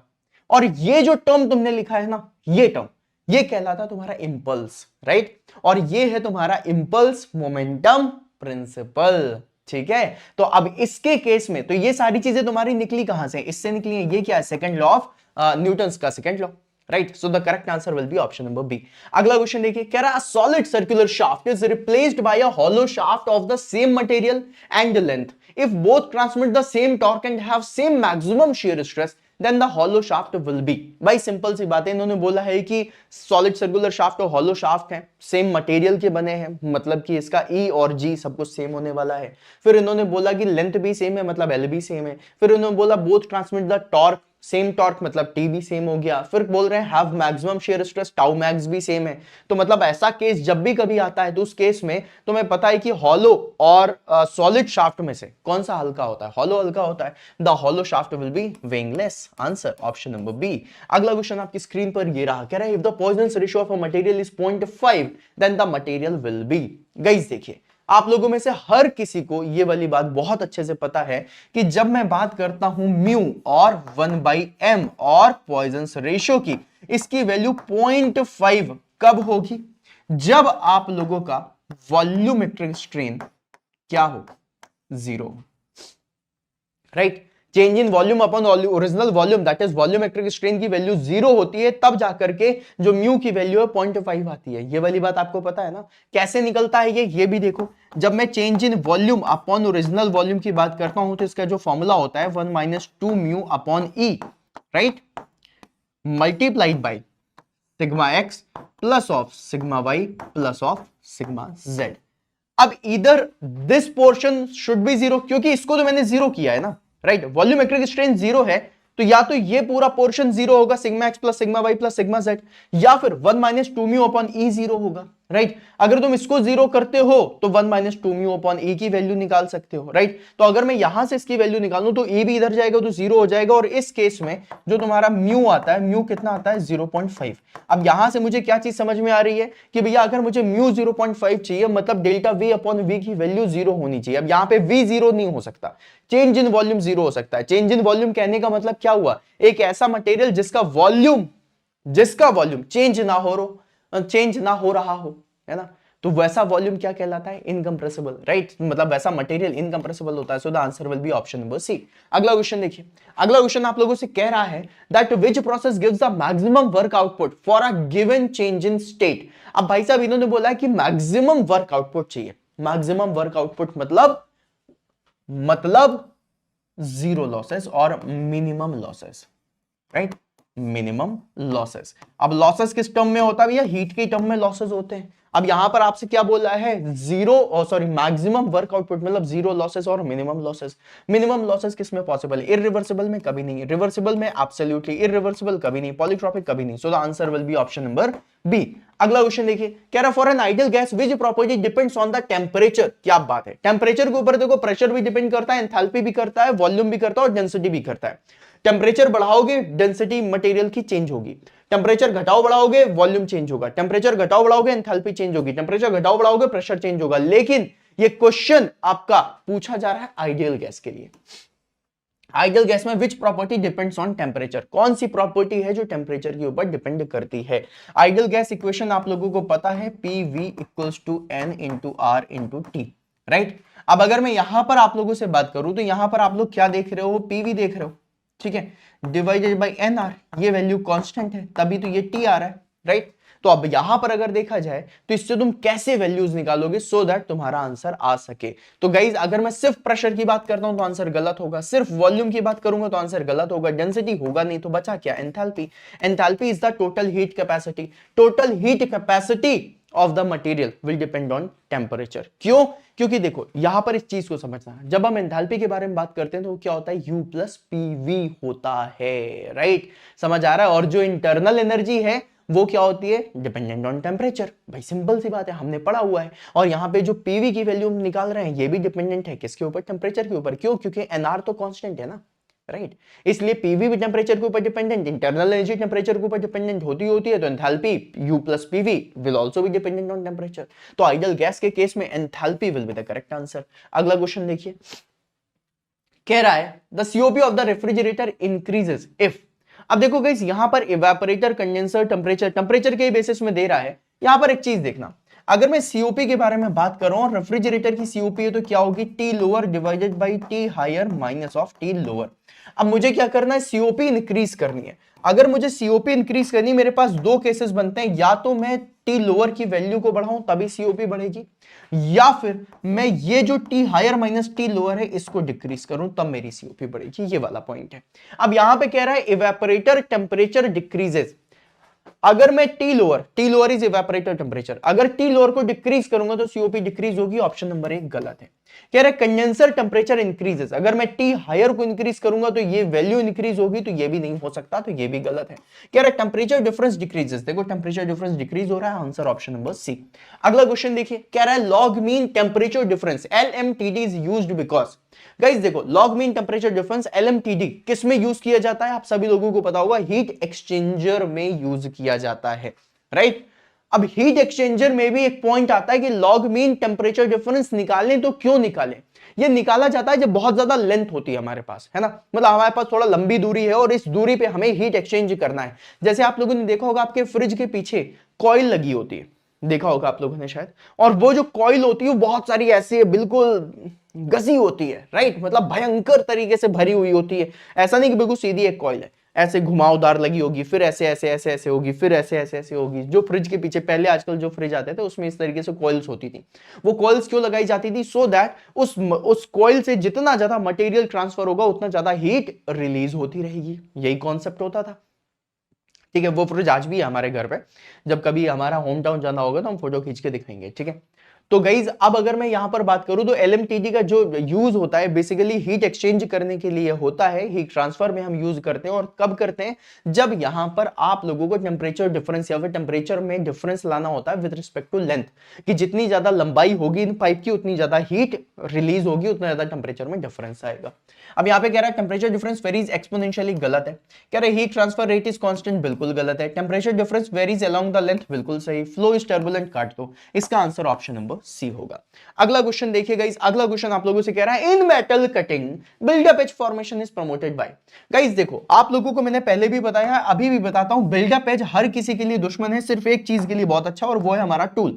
और ये जो टर्म तुमने लिखा है ना ये टर्म, ये कहलाता है तुम्हारा इंपल्स, राइट। और ये है तुम्हारा इंपल्स मोमेंटम प्रिंसिपल, ठीक है। तो अब इसके केस में तो ये सारी चीजें तुम्हारी निकली कहां से, इससे निकली है, ये क्या है, सेकंड लॉ ऑफ न्यूटन का second law, right. So the correct answer will be option number B. अगला क्वेश्चन देखिए, कह रहा है solid circular shaft is replaced by a hollow shaft of the same material and length if both transmit the same torque and have same maximum shear stress then the hollow shaft will be। भाई सिंपल सी बात है, इन्होंने बोला है कि सॉलिड सर्कुलर शाफ्ट और हॉलो शाफ्ट है, सेम मटेरियल के बने हैं, मतलब कि इसका E और G सब कुछ सेम होने वाला है। फिर इन्होंने बोला कि लेंथ भी सेम है, मतलब L भी सेम है। फिर इन्होंने बोला both transmit the torque, same torque मतलब T भी सेम हो गया। फिर बोल रहे हैं have maximum shear stress, tau max भी सेम है। तो मतलब ऐसा केस जब भी कभी आता है तो उस केस में तुम्हें पता है कि हॉलो और सॉलिड शाफ्ट में से कौन सा हल्का होता है, हॉलो हल्का होता है। The hollow shaft will be weightless, answer option number B. अगला क्वेश्चन आपकी स्क्रीन पर ये रहा, कह रहा है if the Poisson ratio of a material is 0.5 then the material will be. Guys देखिए, आप लोगों में से हर किसी को ये वाली बात बहुत अच्छे से पता है कि जब मैं बात करता हूं म्यू और 1/m और पॉइजन्स रेशियो की, इसकी वैल्यू 0.5 कब होगी, जब आप लोगों का वॉल्यूमेट्रिक स्ट्रेन क्या हो, 0, right. Change in volume upon original volume that is volumetric strain की वैल्यू 0 होती है, तब जाकर के जो म्यू की वैल्यू है 0.5 आती है। ये वाली बात आपको पता है ना, कैसे निकलता है ये भी देखो। जब मैं change in volume upon original volume की बात करता हूं तो इसका जो फॉर्मूला होता है 1 minus 2 mu upon E, right, multiplied by sigma X plus of sigma Y plus of sigma Z. अब इधर दिस पोर्शन शुड बी 0, क्योंकि इसको तो मैंने 0 किया है ना, राइट, वॉल्यूमेट्रिक स्ट्रेन 0 है, तो या तो ये पूरा पोर्शन 0 होगा, sigma X plus sigma Y plus sigma Z, या फिर 1 माइनस 2 म्यू अपॉन ई 0 होगा, राइट। अगर तुम इसको 0 करते हो तो 1 माइनस 2 म्यू अपॉन ई की वैल्यू निकाल सकते हो, राइट। तो अगर मैं यहां से इसकी वैल्यू निकालूं तो ई भी इधर जाएगा तो 0 हो जाएगा, और इस केस में जो तुम्हारा म्यू आता है, म्यू कितना आता है 0.5। अब यहां से मुझे क्या चीज समझ में आ रही है कि भैया अगर मुझे म्यू 0.5 चाहिए, मतलब डेल्टा वी अपॉन वी की वैल्यू 0 होनी चाहिए। अब यहां पे वी 0 नहीं हो सकता, चेंज इन वॉल्यूम 0 हो सकता है। चेंज इन वॉल्यूम कहने का मतलब क्या हुआ, एक ऐसा मटेरियल जिसका वॉल्यूम चेंज ना हो रहा हो, है ना, तो वैसा वॉल्यूम क्या कहलाता है, इनकंप्रेसिबल, राइट, मतलब वैसा मटेरियल इनकंप्रेसिबल होता है। So the answer will be option number C. अगला क्वेश्चन देखिए, अगला क्वेश्चन आप लोगों से कह रहा है that which process gives the maximum work output for a given change in state. अब भाई साहब इन्होंने बोला है कि मैक्सिमम वर्क आउटपुट चाहिए। मैक्सिमम वर्क आउटपुट मतलब जीरो लॉसेस और minimum losses, right, minimum losses. अब लॉसेस किस टर्म में होता है भैया, हीट के टर्म में लॉसेस होते हैं। अब यहां पर आपसे क्या बोल रहा है, मैक्सिमम वर्क आउटपुट मतलब जीरो लॉसेस और मिनिमम लॉसेस। मिनिमम लॉसेस किस में पॉसिबल है, इरिवर्सिबल में कभी नहीं, रिवर्सिबल में एब्सोल्युटली, इरिवर्सिबल कभी नहीं, पॉलीट्रॉपिक कभी नहीं। So the answer will be option number B. अगला क्वेश्चन देखिए, कह रहा for an ideal gas which property depends on the temperature. क्या बात है, टेम्परेचर के ऊपर देखो, प्रेशर भी डिपेंड करता है, एंथैल्पी भी करता है, वॉल्यूम भी करता है और डेंसिटी भी करता है। टेम्परेचर बढ़ाओगे डेंसिटी मटेरियल की चेंज होगी, टेम्परेचर घटाओ बढ़ाओगे वॉल्यूम चेंज होगा, टेम्परेचर घटाओ बढ़ाओगे एंथैल्पी चेंज होगी, टेम्परेचर घटाओ बढ़ाओगे प्रेशर चेंज होगा। लेकिन ये क्वेश्चन आपका पूछा जा रहा है आइडियल गैस के लिए। आइडियल गैस में विच प्रॉपर्टी डिपेंड्स ऑन टेम्परेचर, कौन सी प्रॉपर्टी है जो टेम्परेचर के ऊपर डिपेंड करती है। आइडियल गैस इक्वेशन आप लोगों को पता है, PV equals to N into R into T, right. अब अगर मैं यहां पर आप लोगों से बात करूं तो यहां पर आप लोग क्या देख रहे हो, PV देख रहे हो, ठीक है, डिवाइडेड बाई NR, ये वैल्यू कांस्टेंट है तभी तो ये T आ रहा है, राइट। तो अब यहां पर अगर देखा जाए तो इससे तुम कैसे वैल्यूज निकालोगे सो दैट तुम्हारा आंसर आ सके। तो गाइज अगर मैं सिर्फ प्रेशर की बात करता हूं तो आंसर गलत होगा, सिर्फ वॉल्यूम की बात करूंगा तो आंसर गलत होगा, डेंसिटी होगा नहीं, तो बचा क्या, enthalpy. Enthalpy is the total heat capacity. Total heat capacity of the material will depend on temperature. क्यों, क्योंकि देखो यहां पर इस चीज को समझना, जब हम एंथैल्पी के बारे में बात करते हैं तो क्या होता है, U प्लस PV होता है, राइट, समझ आ रहा है। और जो इंटरनल एनर्जी है वो क्या होती है, डिपेंडेंट ऑन टेम्परेचर। भाई सिंपल सी बात है, हमने पढ़ा हुआ है। और यहां पे जो PV की वैल्यू हम निकाल रहे हैं ये भी डिपेंडेंट है किसके ऊपर, टेम्परेचर के ऊपर। क्यों, क्योंकि NR तो कांस्टेंट है ना, राइट, इसलिए PV भी टेम्परेचर के ऊपर डिपेंडेंट, इंटरनल एनर्जी टेम्परेचर के ऊपर डिपेंडेंट होती है, तो enthalpy U plus PV will also be dependent on temperature. तो आइडियल गैस के केस में enthalpy will be the correct answer. अगला क्वेश्चन देखिए, कह रहा है the COP of the refrigerator increases if. अब देखो गाइस यहां पर इवेपोरेटर, कंडेंसर, टेम्परेचर के बेसिस में दे रहा है। यहां पर एक चीज देखना, अगर मैं COP के बारे में बात कर रहा हूं, रेफ्रिजरेटर की COP है तो क्या होगी, T lower divided by T higher minus of T lower. अब मुझे क्या करना है, COP इंक्रीज करनी है। अगर मुझे COP इंक्रीज करनी, मेरे पास दो केसेस बनते हैं, या तो मैं T लोअर की वैल्यू को बढ़ाऊं तभी COP बढ़ेगी, या फिर मैं ये जो T higher minus T lower है इसको डिक्रीज करूं तब मेरी COP बढ़ेगी। ये वाला पॉइंट है। अब यहां पे कह रहा है इवेपोरेटर टेम्परेचर डिक्रीजेस। अगर मैं T lower is evaporator temperature, अगर T लोअर को डिक्रीज करूंगा तो COP डिक्रीज होगी। ऑप्शन नंबर 1 गलत है। कह रहे कंडेंसर टेम्परेचर इंक्रीजेस, अगर मैं T हायर को इंक्रीज करूंगा तो ये वैल्यू इंक्रीज होगी, तो ये भी नहीं हो सकता, तो ये भी गलत है। कह रहे टेम्परेचर डिफरेंस डिक्रीजेस, देखो टेम्परेचर डिफरेंस डिक्रीज हो रहा है, आंसर ऑप्शन नंबर सी। अगला क्वेश्चन देखिए, कह रहा है log mean temperature difference LMTD is used because. Guys देखो log mean temperature difference LMTD किस में यूज किया जाता है, आप सभी लोगों को पता होगा, हीट एक्सचेंजर में यूज किया जाता है, राइट। अब हीट एक्सचेंजर में भी एक पॉइंट आता है कि लॉग मीन टेम्परेचर डिफरेंस निकालें तो क्यों निकालें। ये निकाला जाता है जब बहुत ज्यादा लेंथ होती है हमारे पास, है ना, मतलब हमारे पास थोड़ा लंबी दूरी है और इस दूरी पे हमें हीट एक्सचेंज करना है। जैसे आप लोगों ने देखा होगा आपके फ्रिज के पीछे कॉइल लगी होती है, देखा होगा आप लोगों ने शायद। और वो जो कॉइल होती है वो बहुत सारी ऐसी है, बिल्कुल गसी होती है, राइट, मतलब भयंकर तरीके से भरी हुई होती है। ऐसा नहीं कि बिल्कुल सीधी एक कॉइल है, ऐसे घुमावदार लगी होगी, फिर ऐसे ऐसे ऐसे ऐसे होगी, फिर ऐसे ऐसे ऐसे होगी। जो फ्रिज के पीछे पहले आजकल जो फ्रिज आते थे उसमें इस तरीके से कॉइल्स होती थी। वो कॉइल्स क्यों लगाई जाती थी? सो दैट उस कॉइल से जितना ज्यादा मटेरियल ट्रांसफर होगा उतना ज्यादा हीट रिलीज होती रहेगी। यही कॉन्सेप्ट होता था, ठीक है। वो फ्रिज आज भी है हमारे घर पे, जब कभी हमारा होम टाउन जाना होगा तो हम फोटो खींच के दिखाएंगे, ठीक है। तो गाइज अब अगर मैं यहां पर बात करूं तो एलएमटीडी का जो यूज होता है बेसिकली हीट एक्सचेंज करने के लिए होता है, हीट ट्रांसफर में हम यूज करते हैं। और कब करते हैं? जब यहां पर आप लोगों को टेम्परेचर डिफरेंस या फिर टेम्परेचर में डिफरेंस लाना होता है विद रिस्पेक्ट टू लेंथ, कि जितनी ज्यादा लंबाई होगी इन पाइप की उतनी ज्यादा हीट रिलीज होगी, उतना ज्यादा टेम्परेचर में डिफरेंस आएगा। अब यहां पे कह रहा है टेम्परेचर डिफरेंस वेरीज एक्सपोनेंशियली, गलत है। कह रहे heat transfer rate is constant, बिल्कुल गलत है। Temperature difference varies along the length, बिल्कुल सही। फ्लो इज टर्बुलेंट, काट दो। इसका आंसर ऑप्शन नंबर सी होगा। अगला क्वेश्चन देखिए गाइस, अगला क्वेश्चन आप लोगों से कह रहा है in metal cutting buildup edge formation is promoted by. Guys देखो, आप लोगों को मैंने पहले भी बताया है, अभी भी बताता हूं, बिल्डअप एज हर किसी के लिए दुश्मन है, सिर्फ एक चीज के लिए बहुत अच्छा, और वो है हमारा टूल।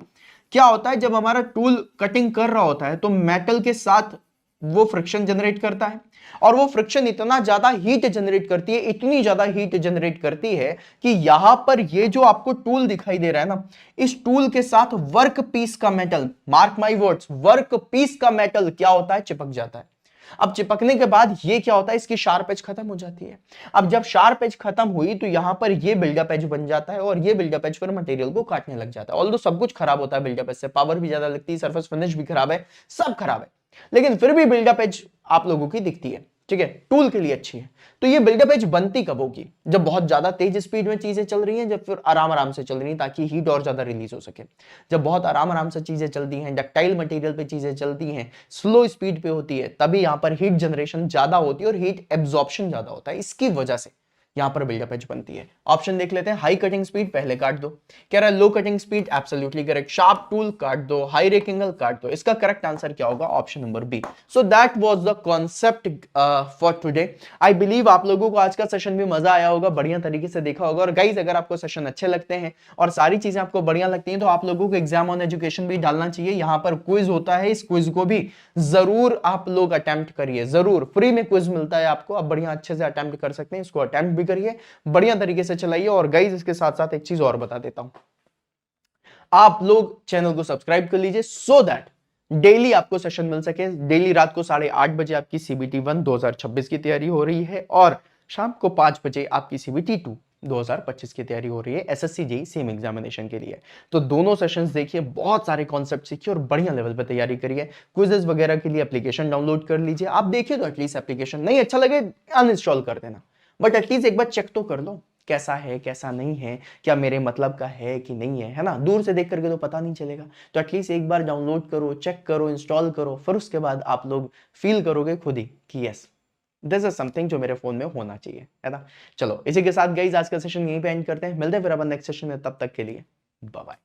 क्या होता है जब हमारा टूल कटिंग कर रहा होता है तो मेटल के साथ वो फ्रिक्शन जनरेट करता है, और वो फ्रिक्शन इतना ज्यादा हीट जनरेट करती है, इतनी ज्यादा हीट जनरेट करती है कि यहां पर ये जो आपको टूल दिखाई दे रहा है ना, इस टूल के साथ वर्क पीस का metal, mark my words, work piece का मेटल क्या होता है? चिपक जाता है। अब चिपकने के बाद ये क्या होता है? इसकी शार्प एज खत्म हो जाती है। अब जब शार्प एज खत्म हुई तो यहां पर ये बिल्डअप एज बन जाता है, और ये बिल्डअप एज फिर मटेरियल को काटने लग जाता है। ऑल्दो सब कुछ खराब होता है बिल्डअप एज से, पावर भी ज्यादा लगती है, सरफेस फिनिश भी खराब है, सब खराब है, लेकिन फिर भी बिल्डअप एज आप लोगों की दिखती है, ठीक है, टूल के लिए अच्छी है। तो ये बिल्डअप एज बनती कब होगी? जब बहुत ज्यादा तेज स्पीड में चीजें चल रही हैं, जब फिर आराम आराम से चल रही हैं ताकि हीट और ज्यादा रिलीज हो सके। जब बहुत आराम आराम से चीजें चलती हैं, डक्टाइल मटेरियल पे चीजें चलती हैं, स्लो स्पीड पे होती है, तभी यहां पर हीट जनरेशन ज्यादा होती है और हीट एब्जॉर्प्शन ज्यादा होता है। इसकी वजह से यहां पर बिल्डअप एज बनती है। ऑप्शन देख लेते हैं। हाई कटिंग स्पीड पहले काट दो, कह रहा है low cutting speed, absolutely correct. Sharp tool काट दो, हाई रेक एंगल काट दो। इसका करेक्ट आंसर क्या होगा? Option number B. So that was the concept for today. I believe आप लोगों को आज का सेशन भी मजा आया होगा, बढ़िया तरीके से देखा होगा। और गाइज अगर आपको सेशन अच्छे लगते हैं और सारी चीजें आपको बढ़िया लगती हैं तो आप लोगों को एग्जाम ऑन एजुकेशन भी डालना चाहिए। यहां पर क्विज होता है, इस क्विज को भी जरूर आप लोग अटेम्प्ट करिए, जरूर फ्री में क्विज मिलता है आपको, आप बढ़िया अच्छे से अटेम्प्ट कर सकते हैं, इसको अटेम्प्ट भी करिए, बढ़िया तरीके से चलाइए। और गाइज इसके साथ साथ एक चीज और बता देता हूं, आप लोग चैनल को सब्सक्राइब कर लीजिए सो दैट डेली आपको सेशन मिल सके। डेली रात को 8:30 बजे आपकी सीबीटी 1 2026 की तैयारी हो रही है, और शाम को 5 बजे आपकी सीबीटी 2 2025 की तैयारी हो रही है एसएससी जेईई सेम एग्जामिनेशन के लिए। तो दोनों सेशंस देखिए, बहुत सारे कॉन्सेप्ट सीखिए और बढ़िया लेवल पर तैयारी करिए। क्विजेस वगैरह के लिए एप्लीकेशन डाउनलोड कर लीजिए। आप देखिए तो एटलीस्ट एप्लीकेशन, नहीं अच्छा लगे अनइंस्टॉल कर देना, बट एटलीस्ट एक बार चेक तो कर लो कैसा है कैसा नहीं है, क्या मेरे मतलब का है कि नहीं है ना। दूर से देख करके तो पता नहीं चलेगा, तो एटलीस्ट एक बार डाउनलोड करो, चेक करो, इंस्टॉल करो, फिर उसके बाद आप लोग फील करोगे खुद ही कि यस दिस इज समथिंग जो मेरे फोन में होना चाहिए, है ना। चलो इसी के साथ गाइस आज का सेशन यहीं पे एंड करते हैं, मिलते हैं फिर अपन नेक्स्ट सेशन में, तब तक के लिए बाय बाय।